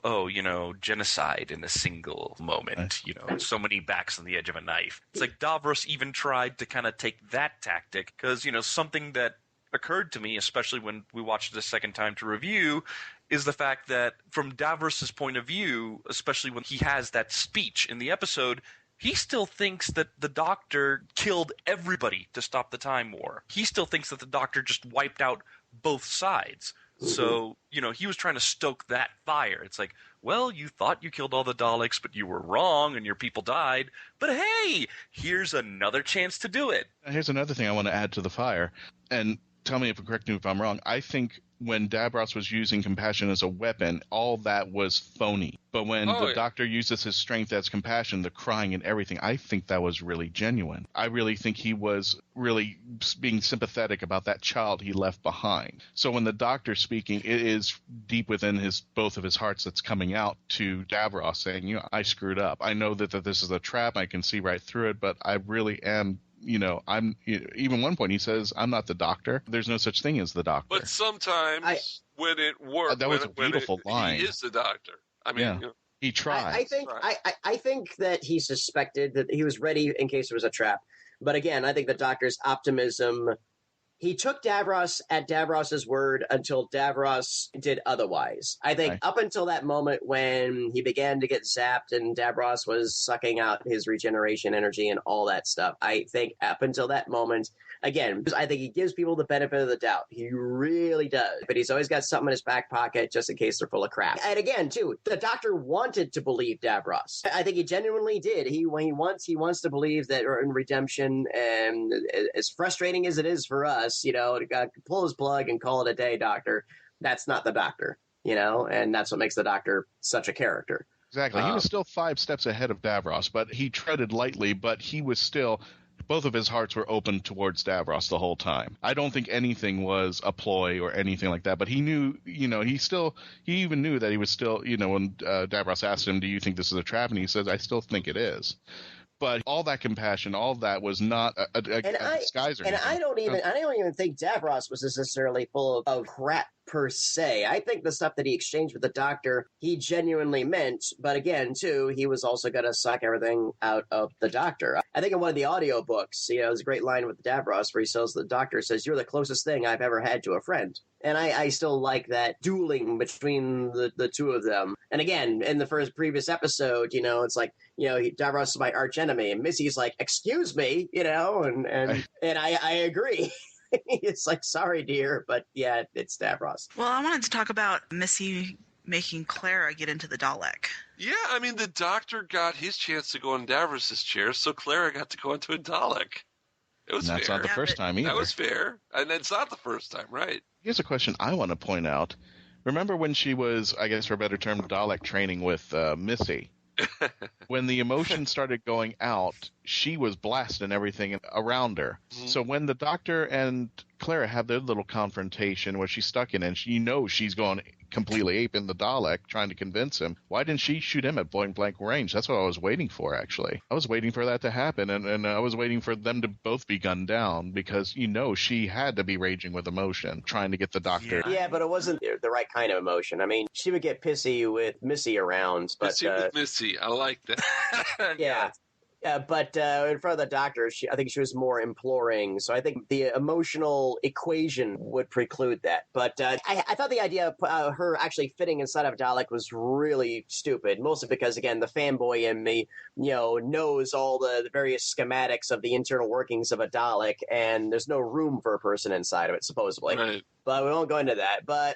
genocide in a single moment, so many backs on the edge of a knife. It's like Davros even tried to kind of take that tactic because, something that occurred to me, especially when we watched it a second time to review, is the fact that from Davros' point of view, especially when he has that speech in the episode, he still thinks that the Doctor killed everybody to stop the Time War. He still thinks that the Doctor just wiped out both sides. So, he was trying to stoke that fire. It's like, well, you thought you killed all the Daleks, but you were wrong and your people died. But hey, here's another chance to do it. Here's another thing I want to add to the fire. And tell me correct me if I'm wrong. I think when Davros was using compassion as a weapon, all that was phony. But when Doctor uses his strength as compassion, the crying and everything, I think that was really genuine. I really think he was really being sympathetic about that child he left behind. So when the Doctor's speaking, it is deep within both of his hearts that's coming out to Davros saying, I screwed up. I know that this is a trap. I can see right through it, but I really am even one point he says, I'm not the Doctor. There's no such thing as the Doctor. But sometimes when it works, that was a beautiful line. He is the Doctor. I mean, he tried. I think that he suspected that he was ready in case it was a trap. But again, I think the Doctor's optimism. He took Davros at Davros's word until Davros did otherwise. I think up until that moment when he began to get zapped and Davros was sucking out his regeneration energy and all that stuff, I think up until that moment, again, I think he gives people the benefit of the doubt. He really does. But he's always got something in his back pocket just in case they're full of crap. And again, too, the Doctor wanted to believe Davros. I think he genuinely did. He wants to believe that in redemption, and as frustrating as it is for us, to pull his plug and call it a day, Doctor. That's not the Doctor, and that's what makes the Doctor such a character. Exactly. He was still 5 steps ahead of Davros, but he treaded lightly, but he was still, both of his hearts were open towards Davros the whole time. I don't think anything was a ploy or anything like that, but he knew, he even knew that he was still, when Davros asked him, do you think this is a trap? And he says, I still think it is. But all that compassion, all that was not a disguise or anything. And I don't even think Davros was necessarily full of crap per se. I think the stuff that he exchanged with the Doctor, he genuinely meant. But again, too, he was also going to suck everything out of the Doctor. I think in one of the audiobooks, there's a great line with Davros where he says, the Doctor says, you're the closest thing I've ever had to a friend. And I still like that dueling between the two of them. And again, in the previous episode, it's like, Davros is my arch enemy, and Missy's like, excuse me, and I agree. It's like, sorry, dear, but yeah, it's Davros. Well, I wanted to talk about Missy making Clara get into the Dalek. Yeah, I mean, the Doctor got his chance to go in Davros' chair, so Clara got to go into a Dalek. It was fair. That's not the first time either. That was fair, and it's not the first time, right? Here's a question I want to point out. Remember when she was, I guess for a better term, Dalek training with Missy? When the emotion started going out, she was blasting everything around her. Mm-hmm. So when the Doctor and Clara have their little confrontation where she's stuck in it, and she's going completely ape in the Dalek trying to convince him, why didn't she shoot him at point blank range? That's what I was waiting for, actually. I was waiting for that to happen, and I was waiting for them to both be gunned down because, she had to be raging with emotion trying to get the Doctor. Yeah, but it wasn't the right kind of emotion. I mean, she would get pissy with Missy around. But, pissy with Missy. I like that. Yeah. But in front of the Doctor, I think she was more imploring. So I think the emotional equation would preclude that. But I thought the idea of her actually fitting inside of Dalek was really stupid. Mostly because, again, the fanboy in me, knows all the various schematics of the internal workings of a Dalek, and there's no room for a person inside of it, supposedly. Right. But we won't go into that. But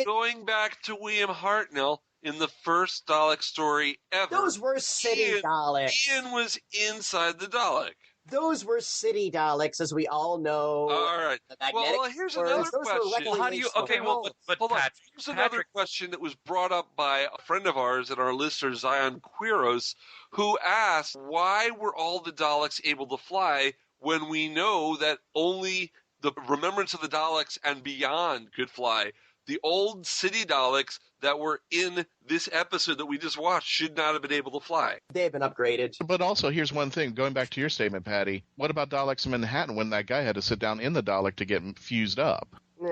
going back to William Hartnell, in the first Dalek story ever, those were city Daleks. Ian was inside the Dalek. Those were city Daleks, as we all know. All right. Well, here's another question. Well, how do you? Okay, well, but hold on. Here's another question that was brought up by a friend of ours and our listener, Zion Quiros, who asked, why were all the Daleks able to fly when we know that only the Remembrance of the Daleks and beyond could fly. The old city Daleks that were in this episode that we just watched should not have been able to fly. They've been upgraded. But also, here's one thing. Going back to your statement, Patty, what about Daleks in Manhattan when that guy had to sit down in the Dalek to get fused up? Nah.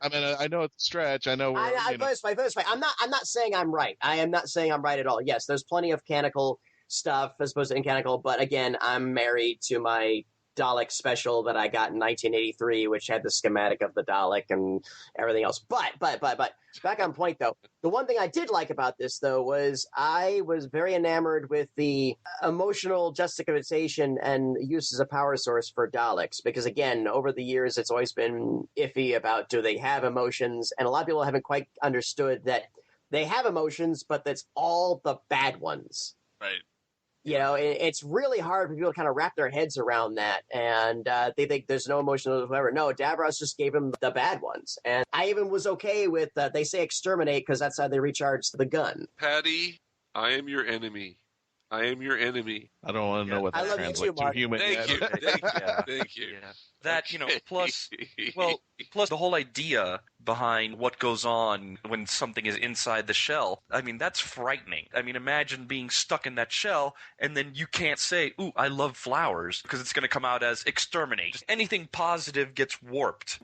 I mean, I know it's a stretch. I know. First, I'm not saying I'm right. I am not saying I'm right at all. Yes, there's plenty of canonical stuff as opposed to incanical, but again, I'm married to my Dalek special that I got in 1983, which had the schematic of the Dalek and everything else. But back on point though, the one thing I did like about this though was I was very enamored with the emotional justification and use as a power source for Daleks, because again, over the years it's always been iffy about do they have emotions, and a lot of people haven't quite understood that they have emotions, but that's all the bad ones. Right. You know, it's really hard for people to kind of wrap their heads around that, and they think there's no emotion whatsoever. No, Davros just gave them the bad ones, and I even was okay with, they say exterminate because that's how they recharge the gun. Patty, I am your enemy. I am your enemy. I don't want to know what that translates to human. Thank you. Thank you. Yeah. That, plus the whole idea behind what goes on when something is inside the shell, I mean, that's frightening. I mean, imagine being stuck in that shell and then you can't say, ooh, I love flowers, because it's going to come out as exterminate. Just anything positive gets warped.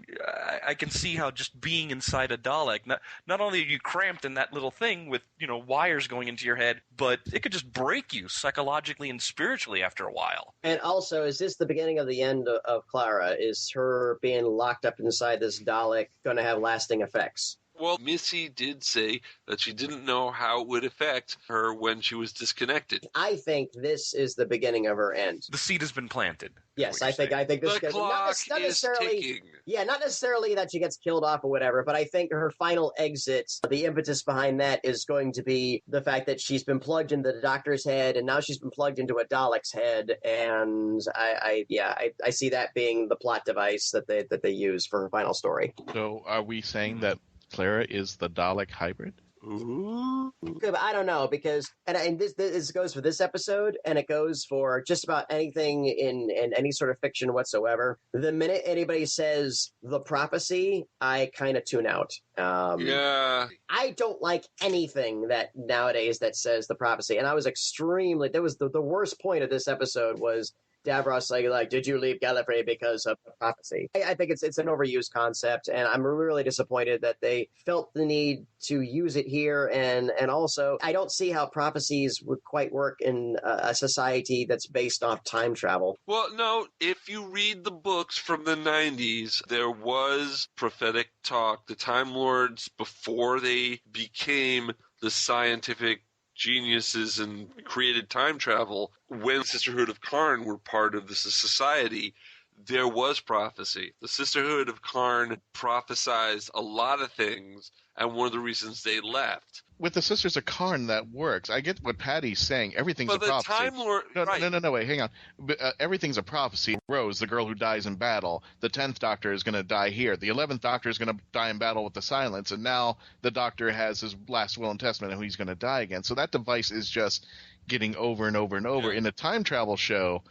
I can see how just being inside a Dalek, not only are you cramped in that little thing with, wires going into your head, but it could just break you psychologically and spiritually after a while. And also, is this the beginning of the end of Clara? Is her being locked up inside this Dalek going to have lasting effects? Well, Missy did say that she didn't know how it would affect her when she was disconnected. I think this is the beginning of her end. The seed has been planted. Yes, I think this is not necessarily ticking. Yeah, not necessarily that she gets killed off or whatever, but I think her final exit, the impetus behind that is going to be the fact that she's been plugged into the Doctor's head, and now she's been plugged into a Dalek's head, and I see that being the plot device that they use for her final story. So, are we saying that Clara is the Dalek hybrid? Ooh. Good, but I don't know, because and this goes for this episode, and it goes for just about anything in any sort of fiction whatsoever. The minute anybody says the prophecy, I kind of tune out. Yeah. I don't like anything that nowadays that says the prophecy, and I was extremely. That was the worst point of this episode was Davros like, did you leave Gallifrey because of the prophecy? I think it's an overused concept, and I'm really disappointed that they felt the need to use it here, and also, I don't see how prophecies would quite work in a society that's based off time travel. Well, no, if you read the books from the 90s, there was prophetic talk. The Time Lords, before they became the scientific geniuses and created time travel, when the Sisterhood of Karn were part of this society, there was prophecy. The Sisterhood of Karn prophesized a lot of things, and one of the reasons they left. With the Sisters of Karn, that works. I get what Patty's saying. Everything's a prophecy. Time Lord, no, wait, hang on. Everything's a prophecy. Rose, the girl who dies in battle, the 10th Doctor is going to die here. The 11th Doctor is going to die in battle with the Silence, and now the Doctor has his last will and testament, and he's going to die again. So that device is just getting over and over and over. Yeah. In a time travel show,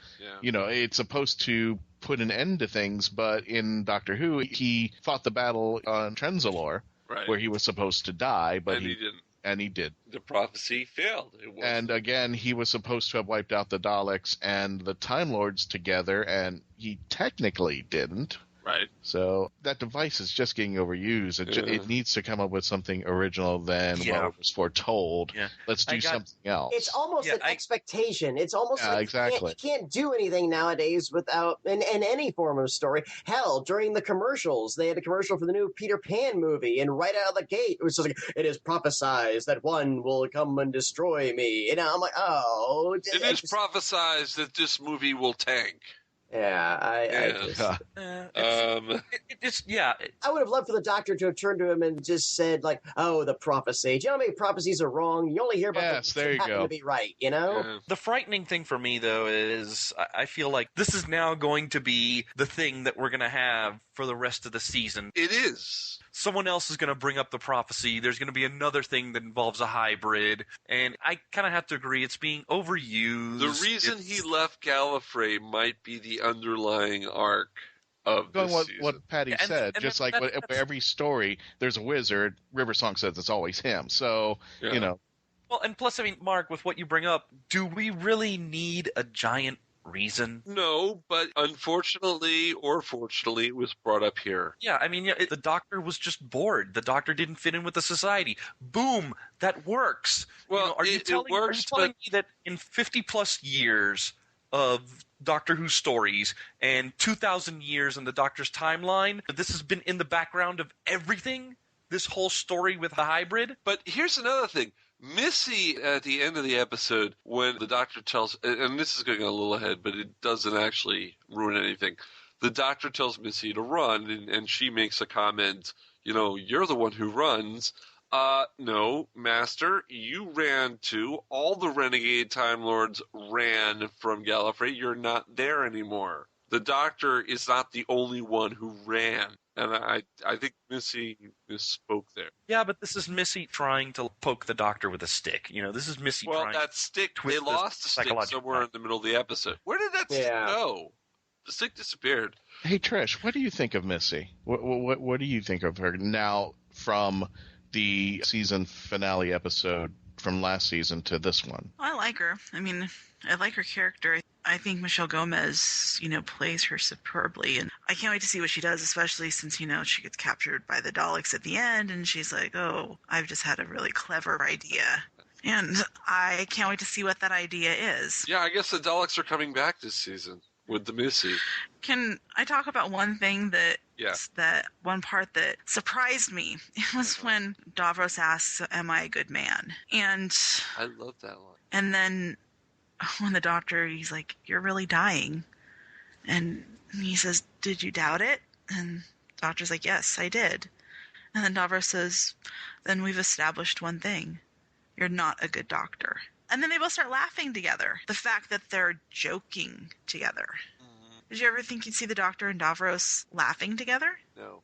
it's supposed to put an end to things, but in Doctor Who, he fought the battle on Trenzalore, where he was supposed to die, but he didn't. And he did. The prophecy failed. And again, he was supposed to have wiped out the Daleks and the Time Lords together, and he technically didn't. Right. So that device is just getting overused. It needs to come up with something original than what was foretold. Yeah. Let's do something else. It's almost an expectation. It's almost like exactly. You can't do anything nowadays without in any form of story. Hell, during the commercials, they had a commercial for the new Peter Pan movie, and right out of the gate, it was just like, it is prophesized that one will come and destroy me. And I'm like, oh. It is prophesized that this movie will tank. Yeah, I would have loved for the Doctor to have turned to him and just said, like, oh, the prophecy. Do you know how many prophecies are wrong? You only hear about the that happen to be right, Yeah. The frightening thing for me, though, is I feel like this is now going to be the thing that we're going to have for the rest of the season. It is. Someone else is going to bring up the prophecy. There's going to be another thing that involves a hybrid. And I kind of have to agree, it's being overused. The reason he left Gallifrey might be the underlying arc of Going this what Patty Yeah, said, and just that- like that's- every story, there's a wizard. Riversong says it's always him. So, Yeah. Well, and plus, I mean, Mark, with what you bring up, do we really need a giant reason? No, but unfortunately or fortunately, it was brought up here. Yeah, I mean, the Doctor was just bored. The Doctor didn't fit in with the society. Boom, that works. Well, are you it telling works, me that in 50-plus years of Doctor Who stories and 2,000 years in the Doctor's timeline, this has been in the background of everything? This whole story with the hybrid? But here's another thing. Missy, at the end of the episode, when the Doctor tells, and this is going a little ahead, but it doesn't actually ruin anything. The Doctor tells Missy to run, and she makes a comment, you're the one who runs. No, Master, you ran too. All the renegade Time Lords ran from Gallifrey. You're not there anymore. The Doctor is not the only one who ran. And I think Missy misspoke there. Yeah, but this is Missy trying to poke the Doctor with a stick. This is Missy trying That stick, they twist the lost the stick somewhere in the middle of the episode. Where did that stick go? The stick disappeared. Hey, Trish, what do you think of Missy? What do you think of her now from the season finale episode from last season to this one? I like her. I mean, I like her character. I think Michelle Gomez, plays her superbly, and I can't wait to see what she does, especially since, she gets captured by the Daleks at the end, and she's like, oh, I've just had a really clever idea. And I can't wait to see what that idea is. Yeah, I guess the Daleks are coming back this season with the Missy. Can I talk about one thing that one part that surprised me? It was when Davros asks, am I a good man? And I love that one. And then when the Doctor, he's like, you're really dying. And he says, did you doubt it? And the Doctor's like, yes, I did. And then Davros says, then we've established one thing. You're not a good doctor. And then they both start laughing together. The fact that they're joking together. Mm-hmm. Did you ever think you'd see the Doctor and Davros laughing together? No.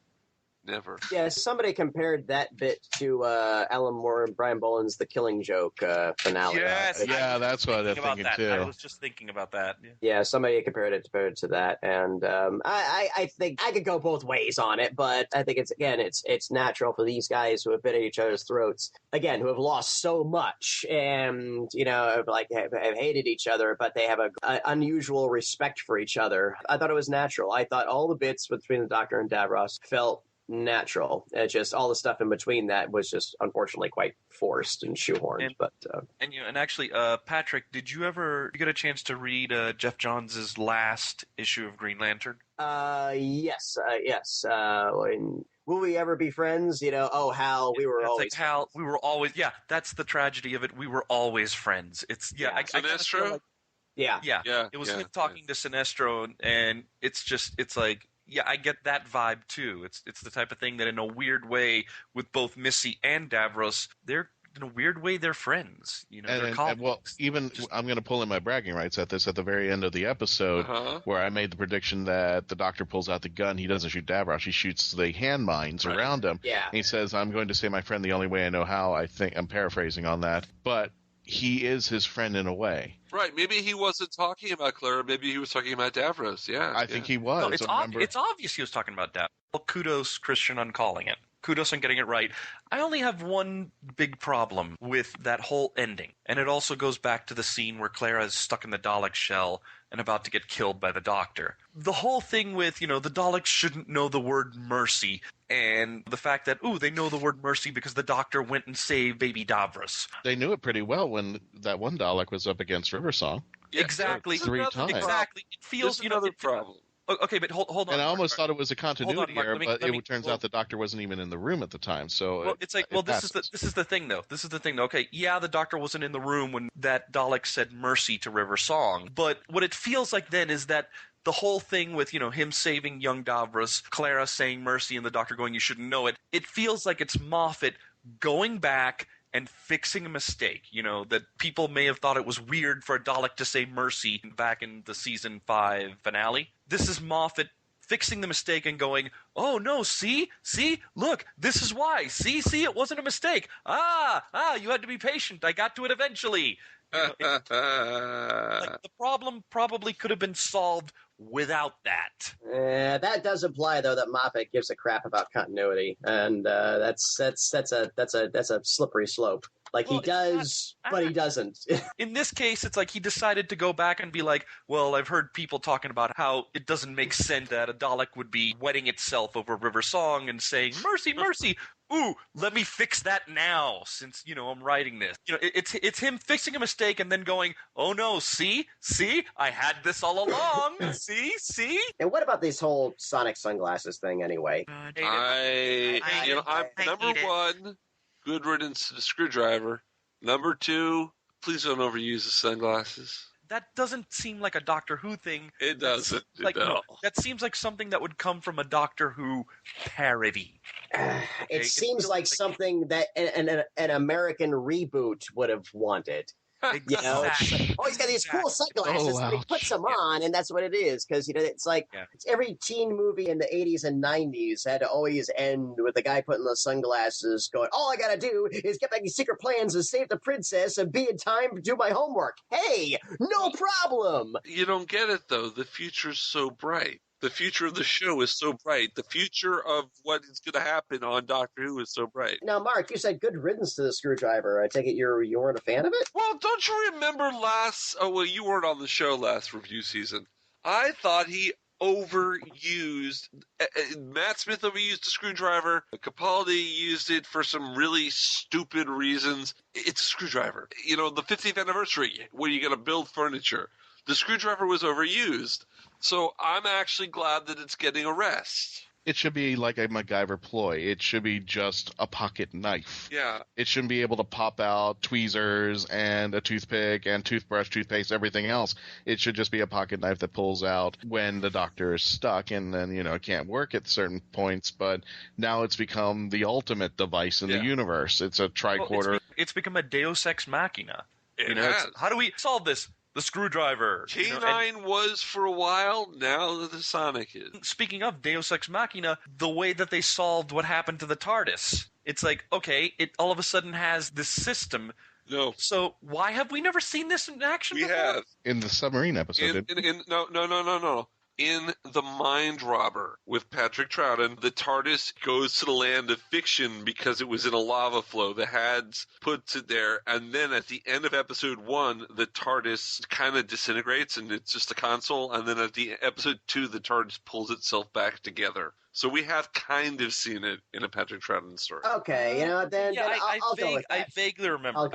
Never. Yeah, somebody compared that bit to Alan Moore and Brian Boland's The Killing Joke finale. Yes, yeah, that's what I'm thinking too. I was just thinking about that. Yeah, somebody compared it to that, and I think I could go both ways on it, but I think it's natural for these guys who have been at each other's throats, again, who have lost so much, and have hated each other, but they have a unusual respect for each other. I thought it was natural. I thought all the bits between the Doctor and Davros felt natural. Just all the stuff in between that was just unfortunately quite forced and shoehorned. And actually, Patrick, did you ever get a chance to read Jeff Johns' last issue of Green Lantern? Yes. Will we ever be friends? Hal, we were always Hal, we were always. Yeah, that's the tragedy of it. We were always friends. It's Sinestro? Yeah. It was him talking to Sinestro, and it's like. Yeah, I get that vibe too. It's the type of thing that in a weird way, with both Missy and Davros, they're in a weird way they're friends. They're colleagues. I'm going to pull in my bragging rights at this at the very end of the episode, where I made the prediction that the Doctor pulls out the gun. He doesn't shoot Davros. He shoots the hand mines around him. Yeah. And he says, "I'm going to say my friend the only way I know how." I think I'm paraphrasing on that, but he is his friend in a way. Right. Maybe he wasn't talking about Clara. Maybe he was talking about Davros. Yeah. I think he was. No, it's obvious he was talking about Davros. Well, kudos, Christian, on calling it. Kudos on getting it right. I only have one big problem with that whole ending. And it also goes back to the scene where Clara is stuck in the Dalek shell and about to get killed by the Doctor. The whole thing with, the Daleks shouldn't know the word mercy, and the fact that, they know the word mercy because the Doctor went and saved baby Davros. They knew it pretty well when that one Dalek was up against Riversong. Yeah, exactly. 3 times. Exactly. It feels, There's another problem. Okay, but hold on. And I almost thought it was a continuity error, but it turns out the Doctor wasn't even in the room at the time. So this is the thing, though. This is the thing. Okay, yeah, the Doctor wasn't in the room when that Dalek said mercy to Riversong, but what it feels like then is that the whole thing with, him saving young Davros, Clara saying mercy, and the Doctor going, you shouldn't know it, it feels like it's Moffat going back and fixing a mistake, that people may have thought it was weird for a Dalek to say mercy back in the season 5 finale. This is Moffat fixing the mistake and going, oh no, see, look, this is why. See, it wasn't a mistake. You had to be patient. I got to it eventually. The problem probably could have been solved without that. That does imply, though, that Moffat gives a crap about continuity, and that's a slippery slope. Like, he does, but he doesn't. In this case, it's like he decided to go back and be like, well, I've heard people talking about how it doesn't make sense that a Dalek would be wetting itself over River Song and saying, mercy, mercy. Ooh, let me fix that now since, I'm writing this. It's him fixing a mistake and then going, oh no, see, I had this all along. see. And what about this whole Sonic sunglasses thing anyway? I'm number one, good riddance to the screwdriver. Number two, please don't overuse the sunglasses. That doesn't seem like a Doctor Who thing. It doesn't. That seems like something that would come from a Doctor Who parody. It seems like something that an American reboot would have wanted. It's like, he's got these cool sunglasses, and he puts them on, and that's what it is. Because it's like it's every teen movie in the 80s and 90s had to always end with the guy putting the sunglasses, going, "All I gotta do is get back these secret plans and save the princess and be in time to do my homework." Hey, no problem. You don't get it though. The future's so bright. The future of the show is so bright. The future of what is going to happen on Doctor Who is so bright. Now, Mark, you said good riddance to the screwdriver. I take it you weren't a fan of it? Well, don't you remember you weren't on the show last review season. I thought he overused, Matt Smith overused the screwdriver. Capaldi used it for some really stupid reasons. It's a screwdriver. The 50th anniversary, where you got to build furniture. The screwdriver was overused. So I'm actually glad that it's getting a rest. It should be like a MacGyver ploy. It should be just a pocket knife. Yeah. It shouldn't be able to pop out tweezers and a toothpick and toothbrush, toothpaste, everything else. It should just be a pocket knife that pulls out when the Doctor is stuck, and then, it can't work at certain points. But now it's become the ultimate device in the universe. It's a tricorder. Well, it's become a Deus Ex Machina. It has. How do we solve this? The screwdriver. K9 was for a while, now the Sonic is. Speaking of Deus Ex Machina, the way that they solved what happened to the TARDIS. It's like, okay, it all of a sudden has this system. No. So why have we never seen this in action before? We have. In the submarine episode. No. In The Mind Robber with Patrick Troughton, the TARDIS goes to the land of fiction because it was in a lava flow. The Hads puts it there, and then at the end of episode 1, the TARDIS kind of disintegrates, and it's just a console, and then at the episode 2, the TARDIS pulls itself back together. So we have kind of seen it in a Patrick Troughton story. Okay, then I'll go with that. I vaguely remember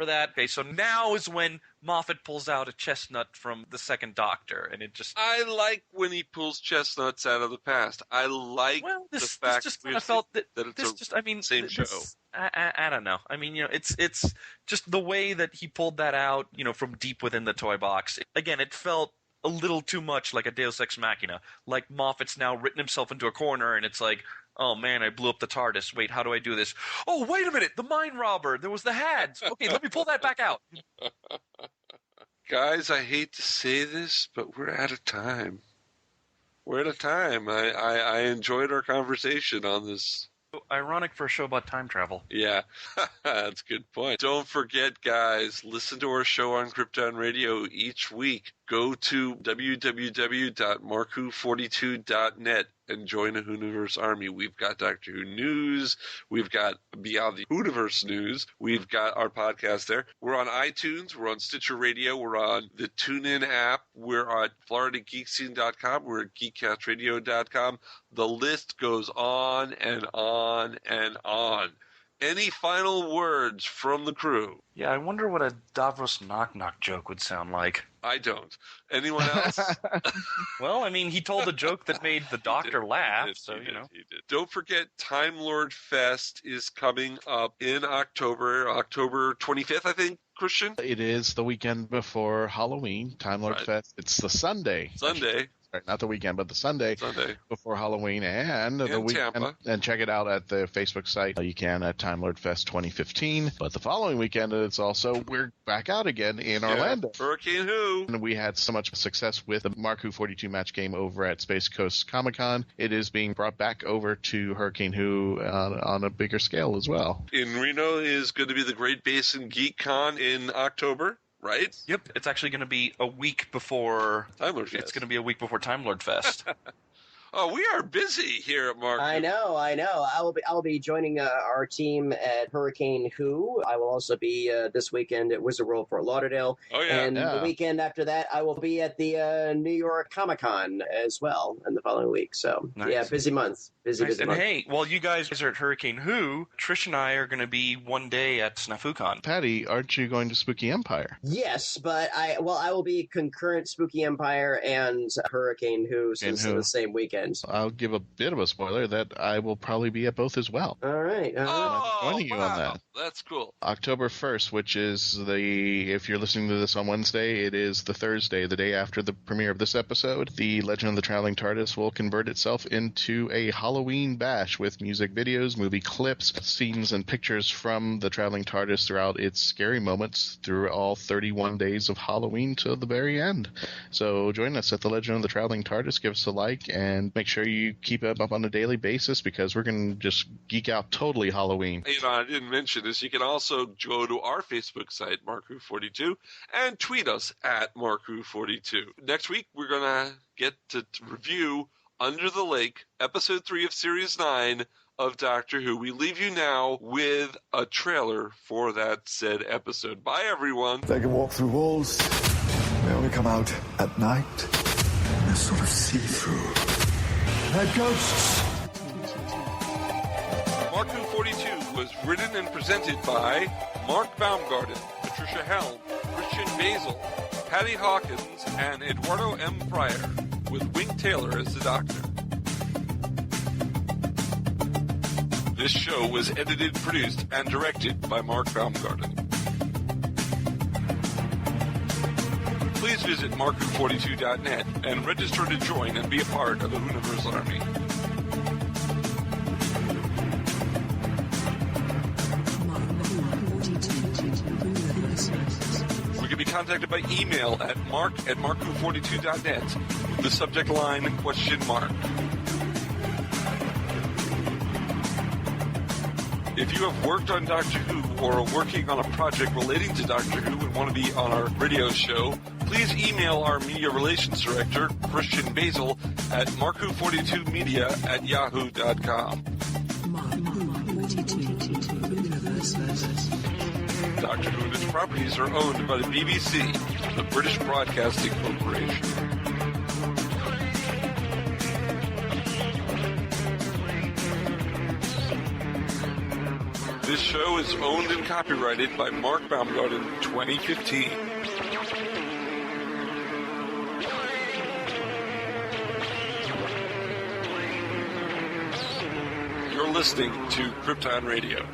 that. Okay, so now is when Moffat pulls out a chestnut from the second Doctor, and it just... I like when he pulls chestnuts out of the past. I like the fact that it's same show. I don't know. I mean, it's just the way that he pulled that out, from deep within the toy box. Again, it felt a little too much like a Deus Ex Machina. Like Moffat's now written himself into a corner, and it's like, oh man, I blew up the TARDIS. Wait, how do I do this? Oh, wait a minute, the Mind Robber. There was the Hads. Okay, let me pull that back out. Guys, I hate to say this, but we're out of time. I enjoyed our conversation on this. Ironic for a show about time travel. Yeah, that's a good point. Don't forget, guys, listen to our show on Krypton Radio each week. Go to www.mark-who42.net and join a WHOniverse army. We've got Doctor Who news. We've got Beyond the WHOniverse news. We've got our podcast there. We're on iTunes. We're on Stitcher Radio. We're on the TuneIn app. We're at FloridaGeekscene.com. We're at GeekCastRadio.com. The list goes on and on and on. Any final words from the crew? Yeah, I wonder what a Davros knock-knock joke would sound like. I don't. Anyone else? Well, I mean, he told a joke that made the Doctor laugh, so. He did. Don't forget, Time Lord Fest is coming up in October 25th, I think, Christian? It is the weekend before Halloween, Time Lord Fest. It's the Sunday. Not the weekend, but the Sunday before Halloween and the weekend. Tampa. And check it out at the Facebook site. You can at Time Lord Fest 2015. But the following weekend, we're back out again in Orlando. Hurricane Who. And we had so much success with the Mark Who 42 match game over at Space Coast Comic-Con. It is being brought back over to Hurricane Who on a bigger scale as well. In Reno is going to be the Great Basin Geek Con in October. right? Yep, it's actually going to be a week before Time Lord Fest. It's going to be a week before Time Lord Fest. Oh, we are busy here at Mark. I know. I'll be joining our team at Hurricane Who. I will also be this weekend at Wizard World Fort Lauderdale. Oh, yeah. And the weekend after that, I will be at the New York Comic-Con as well in the following week. So, Nice. yeah, busy month. Busy And month. hey, while you guys are at Hurricane Who, Trish and I are going to be one day at SnafuCon. Patty, aren't you going to Spooky Empire? Yes, but I will be concurrent Spooky Empire and Hurricane Who since the same weekend. I'll give a bit of a spoiler that I will probably be at both as well. All right. Oh, I'm joining you on that. That's cool. October 1st, which is if you're listening to this on Wednesday, it is the Thursday, the day after the premiere of this episode. The Legend of the Traveling TARDIS will convert itself into a Halloween bash with music videos, movie clips, scenes, and pictures from the Traveling TARDIS throughout its scary moments through all 31 days of Halloween till the very end. So join us at the Legend of the Traveling TARDIS. Give us a like and make sure you keep it up on a daily basis because we're going to just geek out totally Halloween. I didn't mention this. You can also go to our Facebook site, MarkWho42, and tweet us at MarkWho42. Next week, we're going to get to review Under the Lake, Episode 3 of Series 9 of Doctor Who. We leave you now with a trailer for that said episode. Bye, everyone. They can walk through walls. They only come out at night. They're sort of see-through. They're ghosts. Mark Who 42 was written and presented by Mark Baumgarten, Patricia Helm, Christian-basel, Patty-Hawkins, and Eduardo-m-Freyre, with Wing Taylor as the Doctor. This show was edited, produced, and directed by Mark Baumgarten. Please visit mark-who42.net and register to join and be a part of the WHOniverse Army. We can be contacted by email at mark@mark-who42.net with the subject line ? If you have worked on Doctor Who or are working on a project relating to Doctor Who and want to be on our radio show, please email our media relations director, Christian-basel, at mark-who42media@yahoo.com. Doctor Who and its properties are owned by the BBC, the British Broadcasting Corporation. This show is owned and copyrighted by Mark Baumgarten, 2015. You're listening to Krypton Radio.